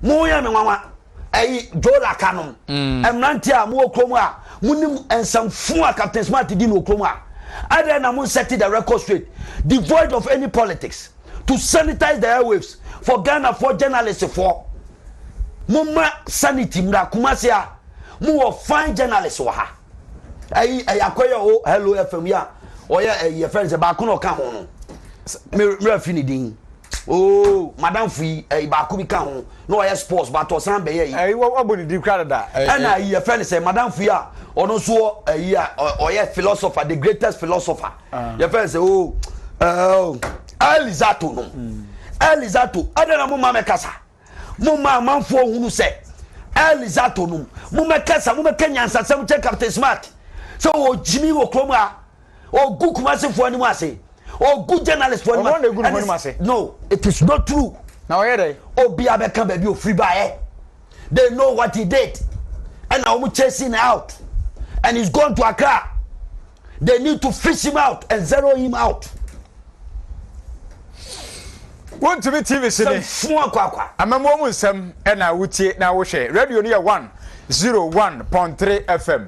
mo ya me nwanwa jola kanom emnante a mo okrom a munim ensamfu a Captain Smart di no okrom a I then am setting the record straight, devoid of any politics, to sanitize the airwaves for Ghana for journalists for Mumma sanity mra kumasia mu fine journalists wa ha. Akoya o hello FM ya oya your friends ba ko no ka ho no. Me finidin. Oh, Madam Free, ba ko bi ka ho no oya sports but to san be ye. What body di crowd da. And your friend say Madam Free a ono so oya philosopher, the greatest philosopher. Your friend say Elizato no. Elizato adana mo ma me kasa. Mo ma manfo hunu se Elizato no. Mo me kasa, mo me kenyansa sem che Captain Smart. So o Jimmy wo kroma o gu Kumasi ni ase. O good journalist for anyone. No, it is not true. Now here they. Obi abeka baby o free by. They know what he did. And now we chasing out. And he's gone to Accra. They need to fish him out and zero him out. Wontumi TV sini. Amammuo Nsem na wutie na wo hwe. Radio ni 101.3 FM.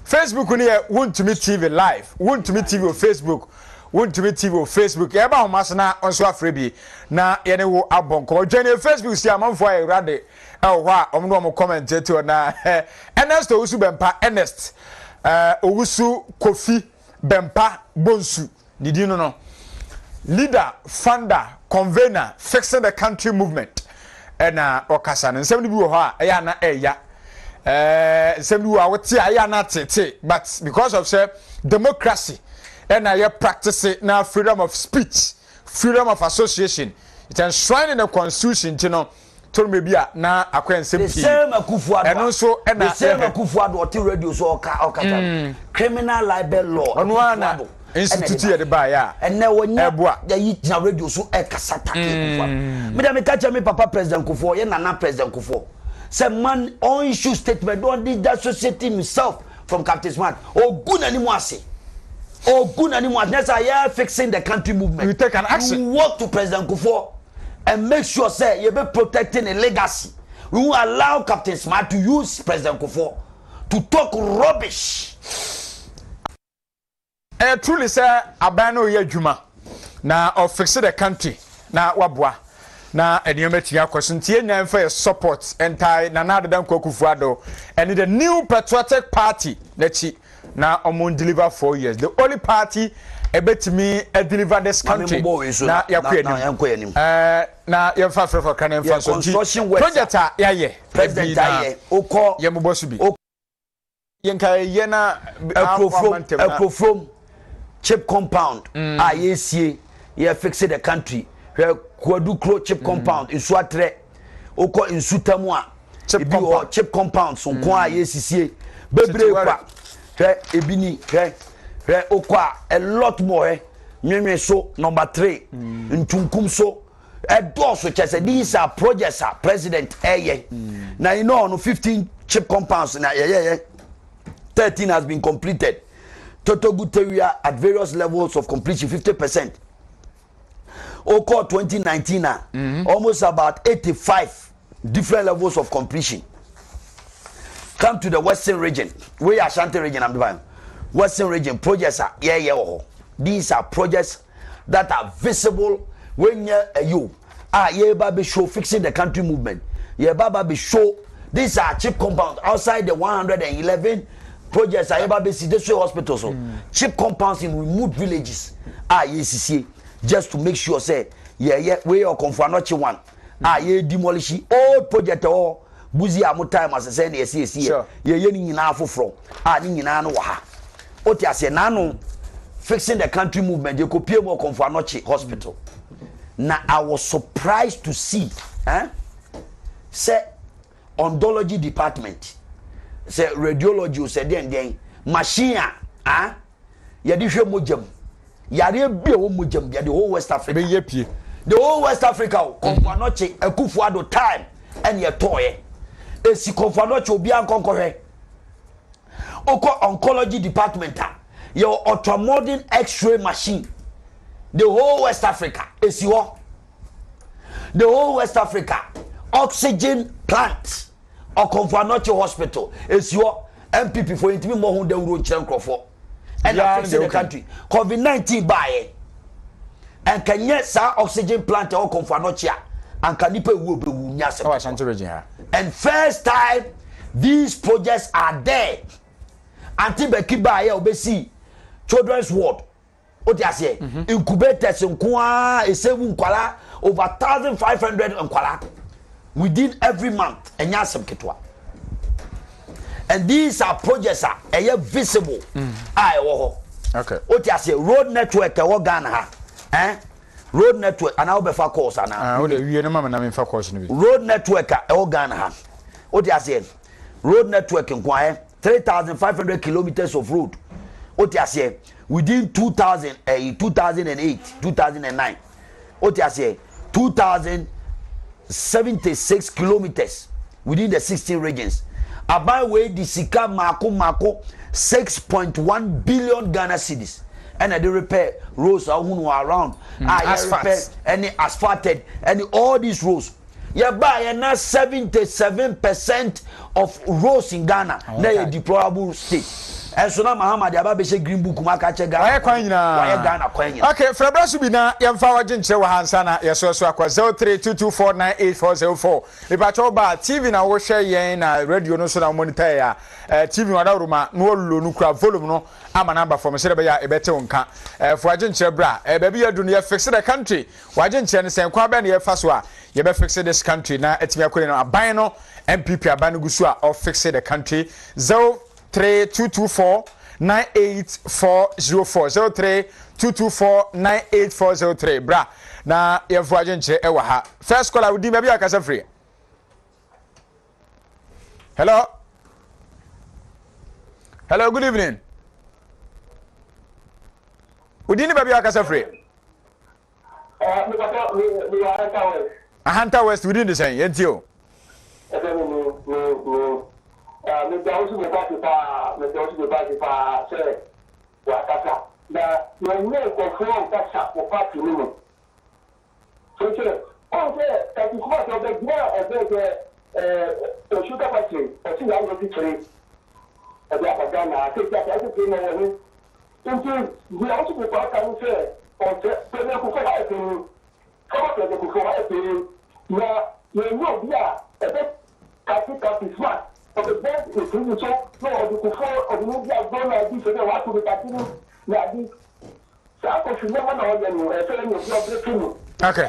Facebook ni Wontumi TV live. Wontumi TV on Facebook. Wontumi TV on Facebook. Eba ho masna onso afrebi na ye ne wo abonko. Join Facebook si amanfo ayi rade. Ho a omno mo comment to na Ernest Owusu Bempah Ernest Owusu Kofi Bempah Bonsu. Didi no. Leader, founder, convener, fixing the country movement. And Okasan and 70 ayana eya. 70 ayana tete. But because of say democracy, and I practice it now freedom of speech, freedom of association. It's enshrined in the constitution, you know. Told me be na akwen the same Akufo-Addo and also the same Akufo-Addo radio so criminal libel law Akufo-Addo institute the buy ya and now when you radio so ekasata me da me catch me papa president Akufo ye nana president Akufo say man on issue statement don't disassociate himself from Captain Smart ogun animo ase that's why you fixing the country movement. You take an action. You walk to President Akufo and make sure say you be protecting a legacy. We won't allow Captain Smart to use President Akufo to talk rubbish. Truly say abano ye juma na of fix the country na wabwa na eniyometi ya kwasuntie nyan for support entai na na adan Akufo-Addo and the new patriotic party lechi na omon deliver 4 years the only party ebetimi deliver this country na yakwenim na yemfa for kan yemfa so project ya ye president ya okọ yemobosu bi yenka ye na from chip compound ayesie ye fix the country kwadu kro chip compound insuatre okọ insutamu a chip compound so ko ayesisie bebre kwa ebini okwa a lot more nwenwe so number 3 ntunkum so so chese these are projects president now you know no 15 chip compounds na 13 has been completed total good area at various levels of completion 50%. Okwa 2019 almost about 85 different levels of completion. Come to the western region, we Ashanti region, I'm divine. Western region projects are these are projects that are visible when you baby show fixing the country movement. Baby show these are chip compounds outside the 111 projects are baby see this hospitals. Chip compounds in remote villages just to make sure say we are confirmation one demolish all project all buzi amu time as say na ye ni nyina afofro ni nyina no wa ha oti ase na no fixing the country movement you kopie mo Konfanochi hospital na I was surprised to see say oncology department say radiology say den machine ye di hwe mojam yare bia wo mojam bia the whole West Africa be ye pie the whole West Africa Konfanochi Akufo-Addo time and ye toye esi Konfanochi obi ankonkohwe oko oncology department your ultramodern x-ray machine the whole West Africa esi ho the whole West Africa oxygen plant or Konfanochi hospital esi ho MPP for intimi mo hu dawuro nkyerɛ nkrɔfo and fix the country. COVID-19 buy and can yet sa oxygen plant or confanochia and can nipa will be nyase. And first time these projects are there. Until Beki buy obesi children's ward. What you say? Incubators in Kwa is over 1,500 and within every month. And yasem kitwa. And these are projects are visible. Okay. What you say? Road network Ghana. Road network and I'll be for course and road network Ghana. What you say? Road network in Kwa 3,500 kilometers of road. What you say? Within 2008, 2009. What you say? 2,076 kilometers within the 16 regions. About way the Sika Mako 6.1 billion Ghana cedis. And they repair roads around. Repair any asphalted and all these roads. You buy now 77% of roads in Ghana. Now a deployable state. And so now Muhammad Ababe say Green Book Maka Chega. Why Ghana? Okay, Frebrasu bi na yemfa wagenche wa hansana yeso so akwa 0322498404. Ipacho ba TV na wo hwe yen na radio no so na monitor ya TV wada ruma no lo no kura volume no ama number from se be ya ebete wonka. Fo wagenche bra ba bi yadu no ye fix the country. Wagenche ne sen kwa ba na ye fa so a ye be fix this country na etimi akore no aban no MPP aban gusu a of fix the country 0322498404 0322498403 bra na yefo agenche e wa ha first caller wudi baby akasa free. Hello, good evening. Wudi ni baby akasa free. Ahanta West within the same yentio. Mr. Owusu Bempah say wakasa na when we go from kasa for party no so on say that is what of the to sugar factory or see how to trade at the Ghana take that everything no into we also go back and say on say we go for it come up with the for it na you know bia a bit capital smart. Okay, then it's really so no the before or the movie has gone like this, so they want to be continue like this. So I could never know them, telling you you're breaking. Okay.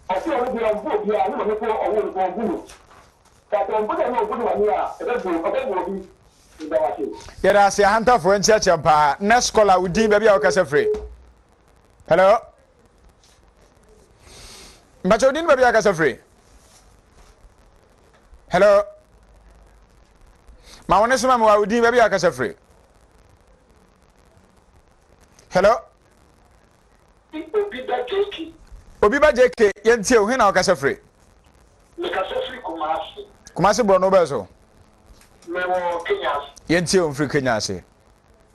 I feel already on board here, I don't know for a woman for good. That I'm good and good one here, will be in the machine. Yeah, that's a hunter for church empire. Next caller with D baby Okasa free. Hello? Machodin baby Okasa free. Hello? Ma wone suma mo awudi baby akasa free. Hello? Obi ba JK yentie o hina akasa free. Me kasa free Kumasi bro no beso. Me wo Kenya. Yentie o free Kenya ase.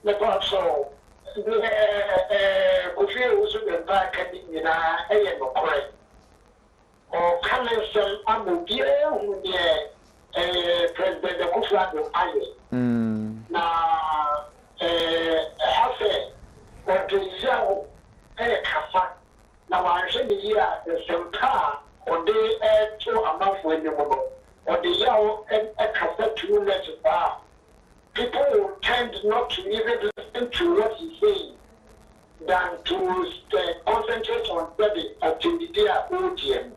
Me pa so Kofi Owusu Bempah kadi nyina eye no kore. O kanensem amobie hu de President Akufo-Addo aye. Na hafe odizao kasa na wanhwe ni ya sempa ode to amafo enimono ode yawo kasa too much ba. People will tend not to even listen to what he's saying than to concentrate on the activity at OGM.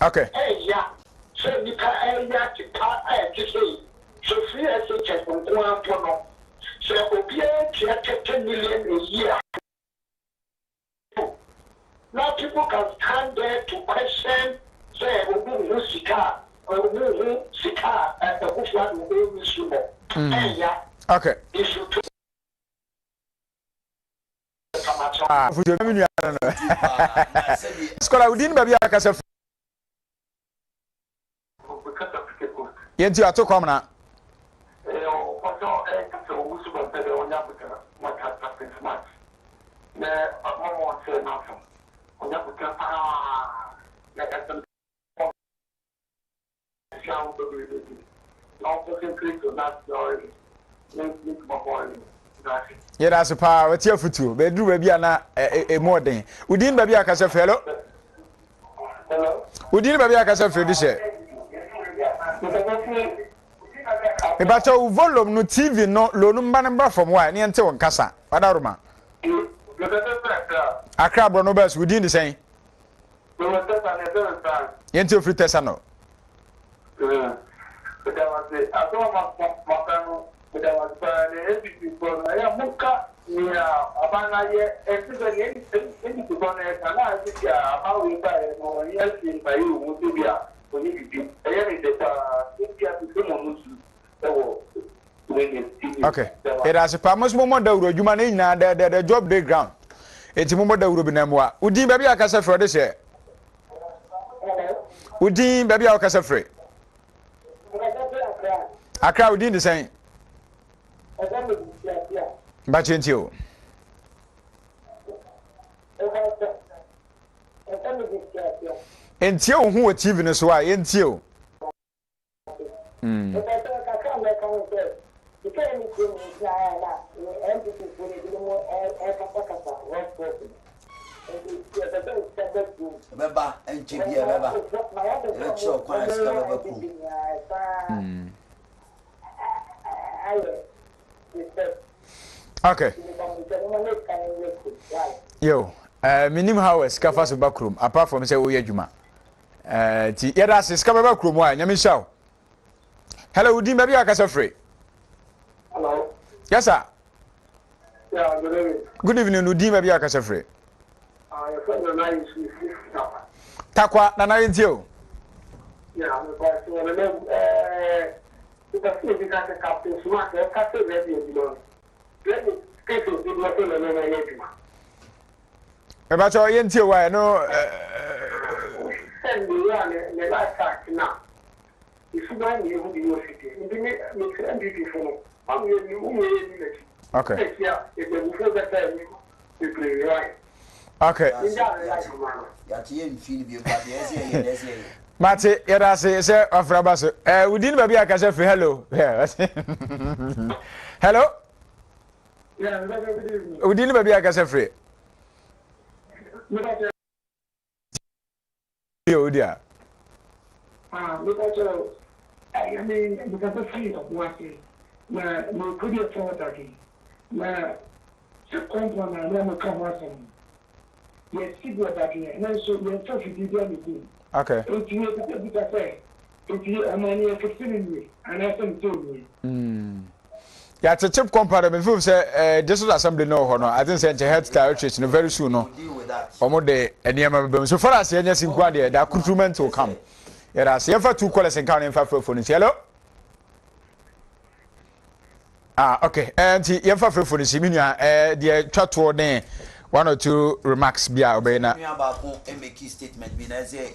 Okay. Hey, yeah. So you can't to part to say so free as a check from one pono. So obia 10 million a year. Now people can stand there to question say who sika or who sika at the Akufo-Addo will be sumo. Hey, yeah. Okay. If you fujo mi nu ara no. Skola udin baby akasa yenti ato kom na Yɛda ase paa wɔte afutuo bɛduru baabi a na ɛmu ɔden wodin baabi a kasa fɛ hello wodin baabi a kasa fɛ de hyɛ mebakyɛ wo volume no TV no lonu mba no mbra fam wa ne yɛnte wo nkasa wadaroma Accra bro no bɛs wodin de sɛn yɛnte ofiri tɛsa no Okay. It has a promise moment that you manage now the job day ground. It's a moment that will be Namwa. Udi baby a casa for this year. Udi baby a casa free. A crowd in the same. But you. Until who achieving us why until. Beba and Chibia Beba. Let's show quite okay. Yo, minimum hours Kafasu backroom, apart from say Oyajuma. Yada says come backroom, why? Yamisha. Hello, Udim baby, I can free. Hello. Yes, sir. Yeah, good evening. Good evening, Udim baby, I can free. Your friend and I is Takwa, Nana Intio. Yeah, I'm quite sure. Because the captain smart, the captain ready, you know. Let me take to do nothing and then I let you. About your Intio, I know. Send me on the last fact now. If you mind me, who you city, you make it beautiful. I'm really okay. Yeah, if you before that time, you play right. Okay. Mate, yada say Afrabaso. We didn't baby I can say hello. Hello? Yeah, we didn't baby I can say free. Yo, dear. Because I mean, because the free of what no could you afford again. My second one, I never come once. Yes, see what that is. And so we have to do anything. Okay. If you have to be fair, if you are money for me, and I think to me. Yeah, it's a cheap comparison. If you say this is assembly no honor, I think say health directorate no very soon no. Omo de enema so far as any single there the recruitment will come. Yeah, see for two callers and counting for phone. Hello. Okay. And you for phone is minia the chat word there. One or two remarks be obeyna. Make statement be na say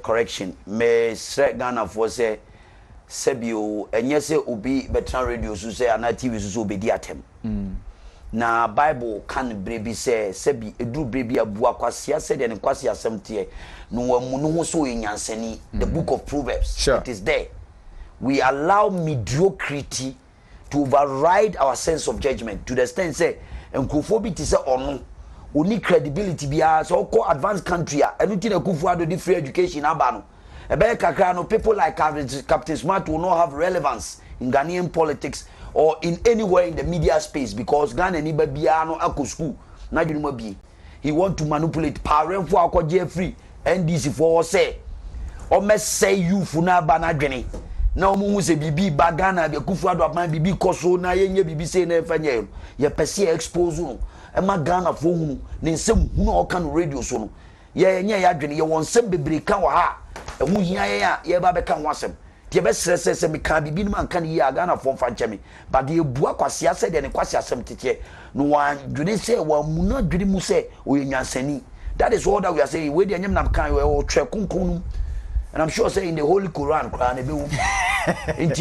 correction. Me straight Ghana for say sebio enye se obi betra radio so say ana TV so obedi atem. Na Bible kan brebi say sebi edu brebi abu akwase ase de ne kwase asem tie no wamu no ho so enyansani the book of Proverbs. Sure. It is there. We allow mediocrity to override our sense of judgment to the extent say enkofo bi ti say ono oni credibility bia so ko advanced country a enu ti na kufu ado di free education aba no ebe kakra no people like Captain Smart will not have relevance in Ghanaian politics or in anywhere in the media space because Ghana ni ba bia no akọ school na dwuma bi he want to manipulate power for akọje free NDC for say o say youth na ba na dwene na o mu se bibi ba Ghana be kufu ado aban bibi koso na yenye bibi say na efanye ye pese expose no e ma Ghana fo hunu ne nsem hunu o kan radio so no ye yenye ya dwene ye wonsem bebre kan wa ha e hu hia ye a ye ba be kan wasem ye be sese me kan bibi no man kan ye Ghana fo fa ncheme but ye bua kwase ase de ne kwase asem tete no wa dwene say wa mu na dwene mu say o ye nyansani. That is all that we are saying. We dey nyam nam kan o tre kunkun. And I'm sure say in the Holy Quran,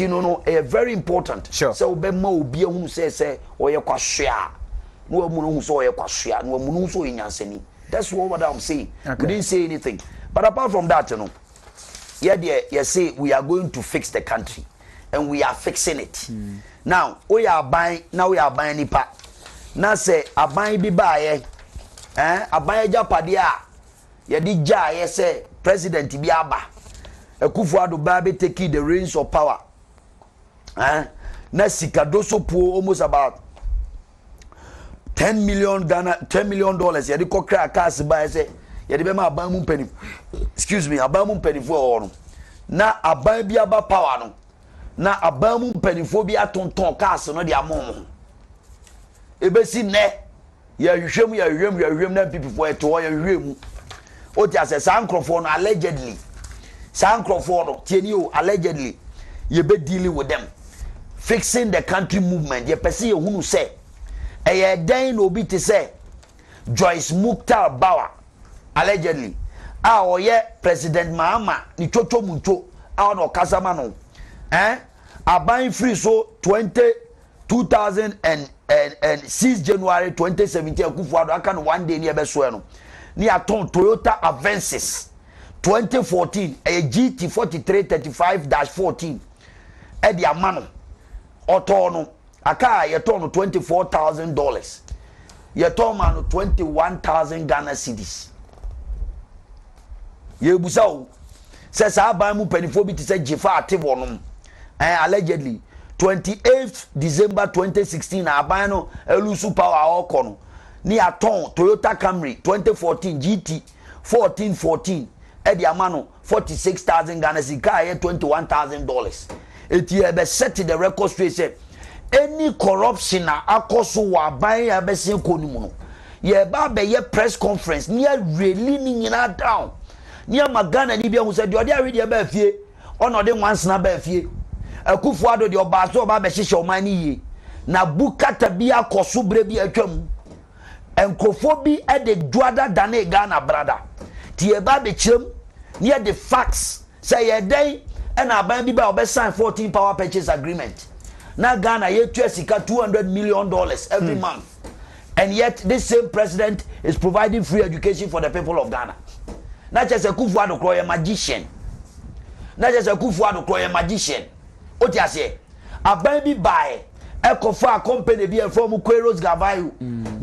no, very important. Sure. So be ma obi ehunu say oye kwahwea. No amunu so oye kwahwea, no amunu so enyansani. That's what I'm saying. Okay. We didn't say anything. But apart from that, you know, yeah, say we are going to fix the country. and we are fixing it. Now we are buying nipa. Now say aban bi baye aban japade a ye di ja ye say president bi aba Akufo-Addo ba be taking the reins of power. Na sika doso po almost about $10 million ye di kokra cars ba say ye di be ma aban mu mpani excuse me aban mu mpani fo no na aban bi aba power no na aban mu mpani fo bi atonton cars no di amom ebesi ne ya hwehwem na people for eto ya hwehwem o ti ase sankrofo no allegedly sankrofo no tieni o allegedly ye be dealing with them fixing the country movement ye pese ye hunu say eye den no bi te say Joyce Mukhtar Bauer allegedly oye President Mahama ni chocho muncho no kasama no aban free so 2006 January 2017 Akufo-Addo aka no one day ni ebe so no ni aton Toyota Avensis 2014 a GT 4335-14 e di amano oto no aka ye ton no $24,000 ye ton ma no 21,000 Ghana cedis ye busa o se sa aban mu panifo bi ti se jifa atebo no allegedly 28th December 2016 aban no elusu power okono ni aton Toyota Camry 2014 GT 1414 e di amano 46,000 Ghana cedis ka ye $21,000 eti e be set the record straight say any corruption na akoso wa aban ya be sin konimu no ye ba be ye press conference ni really ni nyina down ni magana ni bia hu say de odi awe de ba fie ono de nwansena ba fie Akufo-Addo de oba so oba be hihye oman ni ye na bukata bi akoso bre bi atwam enkofo bi e de duada dane Ghana brada ti e ba be chirem ni e the facts say ye den e na aban bi ba oba sign 14 power purchase agreement na Ghana ye sika $200 million every month and yet this same president is providing free education for the people of Ghana. Na just Akufo-Addo kro ye magician. Na just Akufo-Addo kro ye magician. Oti ase aban bi buy ekofa company bi from Queiroz Gavayo,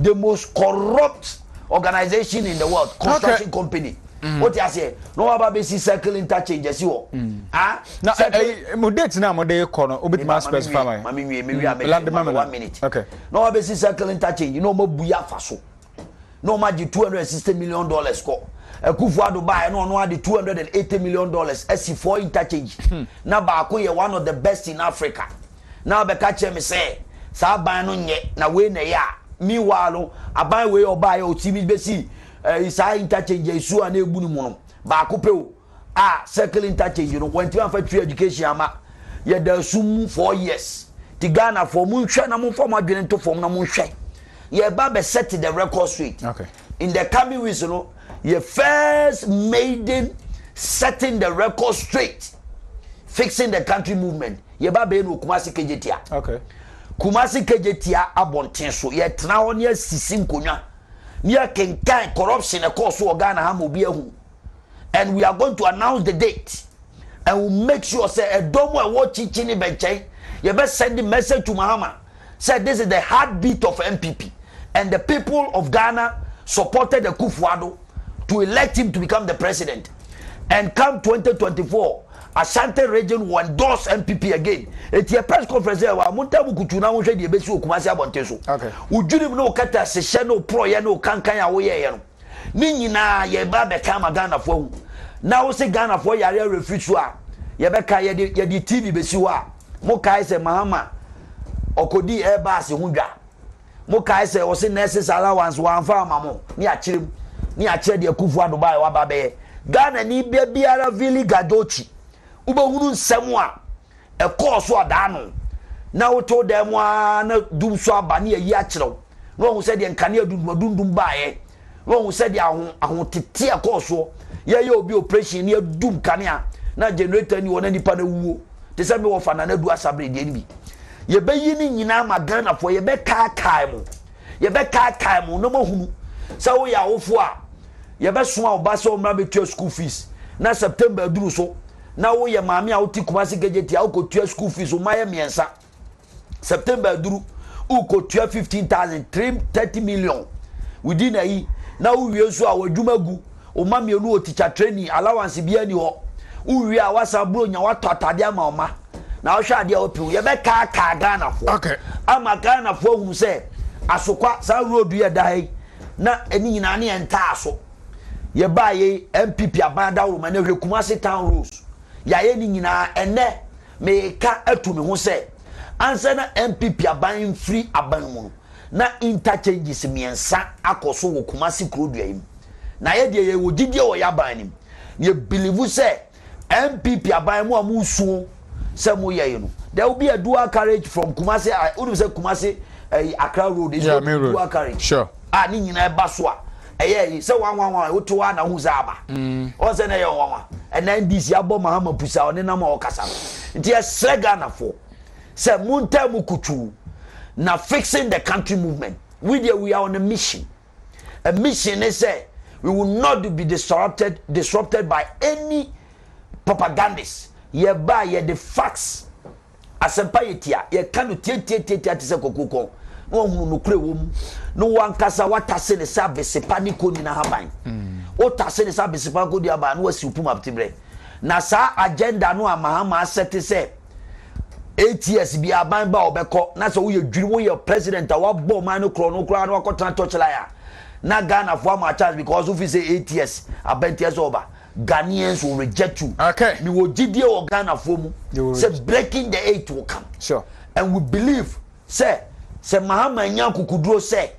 the most corrupt organization in the world, construction company. What you say? No about basic circle interchange as you. Na mo date na mo dey kono obit ma specify my me 1 minute. Okay. No about basic circle interchange, you know mo buya faso. No ma di $260 million score. Akufo-Addo buy no di $280 million SC4 interchange. Na ba ko ye one of the best in Africa. Now be catch me say sa ban no nye na we na ya. Meanwhile, aban we oba o timi besi isa interchange isu ana egbu mu no ba ko pe o circle interchange no wanti am fa free education ama ye da sum 4 years ti Ghana for mu nhwe na mu form adwene to form na mu nhwe ye ba be set the record straight. Okay. In the coming weeks no ye first maiden setting the record straight fixing the country movement ye ba be no Kumasi kejetia. Okay. Kumasi kejetia abonten so ye tena ho ne asisi nkonwa near kenkan corruption across Ghana ha mobi ahu, and we are going to announce the date and we'll make sure say a domo e wo chichini benchen you best send the message to Mahama say this is the heartbeat of MPP and the people of Ghana supported the Akufo-Addo to elect him to become the president, and come 2024 Ashanti region will endorse MPP again. It's a press conference there. Muntabu kutuna unje di ebesi Kumasi abonteso. Okay. Ujuni mno kata session no pro ya no kankan ya wo ye no. Ni nyina ye ba be ka Ghana fo. Na wo se Ghana fo ya refuse a ye be ka ye di TV besi wa. Mo kai se Mahama okodi Airbus hundwa. Mo kai se o se nurses allowance wa amfa amamo. Ni akire de Akufo-Addo ba wa ba be. Ghana ni bia biara vili gadochi. Uba hunu nsem a e so adano na woto dem a na dum so abane ayi a kirew no hu se de nkane adundum baaye no hu se de ahotete e so ye obi operation ne adum kane a na generator ni wona nipa na wuo te se me wo fa na du asabre de ni bi ye be yi ni nyina ma Ghana fo ye be kai mo no ma hunu se wo ya wofo a ye be so a oba se o mra betua school fees na September duru so na wo ye maame a wo ti Kumasi Gejeti a wo ko tua school fees o maye miensa September duru wo ko tua 15,000 30 million within a yi na wo wie so a wadwuma gu o ma mienu o teacher training allowance bia ni ho wo wie a wasa bro nya wato atade ama o ma na wo hwa ade a wo pe ye be ka Ghana fo okay ama Ghana fo hu se asokwa sa road ye dai na eni nyina ne enta aso ye ba ye MPP abanda wo ma na hwe Kumasi town rules ya ye ni nyina ene me ka atu me ho se ansa na MPP aban free aban mu na interchanges miensa akoso wo Kumasi krodua yim na ye de ye wo gidie wo ya ban nim ye believe se MPP aban mu amusuo se mo ye no there will be a dual carriage from Kumasi who say Kumasi Accra road is dual carriage sure ni nyina ba so a se wan woto wa na hu za aba o se na ye wan and NDC abo Mahama Pusa oni na ma o kasa nti e srega na fo se munta mu kutu na fixing the country movement we are on a mission is say we will not be disrupted by any propagandists ye ba ye the facts asempa yetia ye kanu tie ati se kokoko no hu no kure wom no wankasa watase ne service paniko ni na haban o tase ne service paniko di aban no wasi upum aptibre na sa agenda no amahama asete se 8 years bi aban ba obeko na so wo dwiri wo ye president a wabo man no kro no kra no akotana touchline na Ghana for my chance because if you say 8 years aban years over Ghanaians will reject you. Okay. We will GD or Ghana for mu. Say breaking the 8 will come. Sure. And we believe say Mahama Nyanku kudro say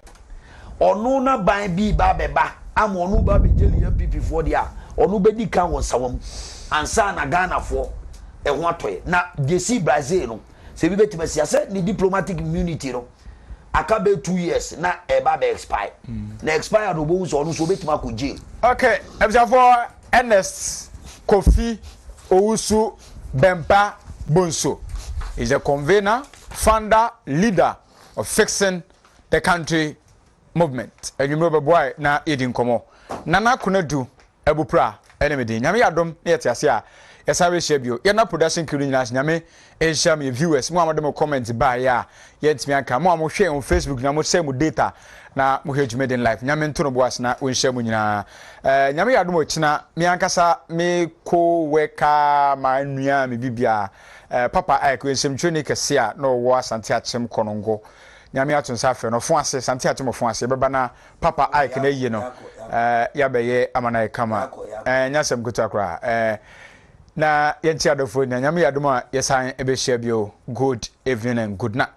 ono na ban bi ba beba am onu ba be jeli MPP for dia onu be di kan won sawam ansa na Ghana for e ho atoye na DC Brazil no se bi betima sia say ni diplomatic immunity no akabe 2 years na e ba be expire na expire no bo so onu so betima ko jail. Okay, for Ernest Owusu Bempah Bonso is a convener, founder, leader of Fixing the Country movement. And you know, boy, na eating komo. Nana kunadu ebupra enemy. Nyame adom yetiasia. Yes, I will share you. You're not production criminals. Nyame share me viewers. Mo amade comment by ya. Yet me anka. Mo share on Facebook. Nyame share mo data. Na mo heju made in life. Nyame nto no boas na won share mo nyina. Nyame adom ochina me ankasa me ko weka ma nua me bibia. Papa Ike Nsem twene kese a no wo asante achem konongo. Nyame atunsa afa no fon ase sante achem fon ase beba na Papa Ike na yi no. Ya beye amana kama. Nyasem kutu akra. Na yenti adofo na nyame yadom a yesan ebe share bio. Good evening and good night.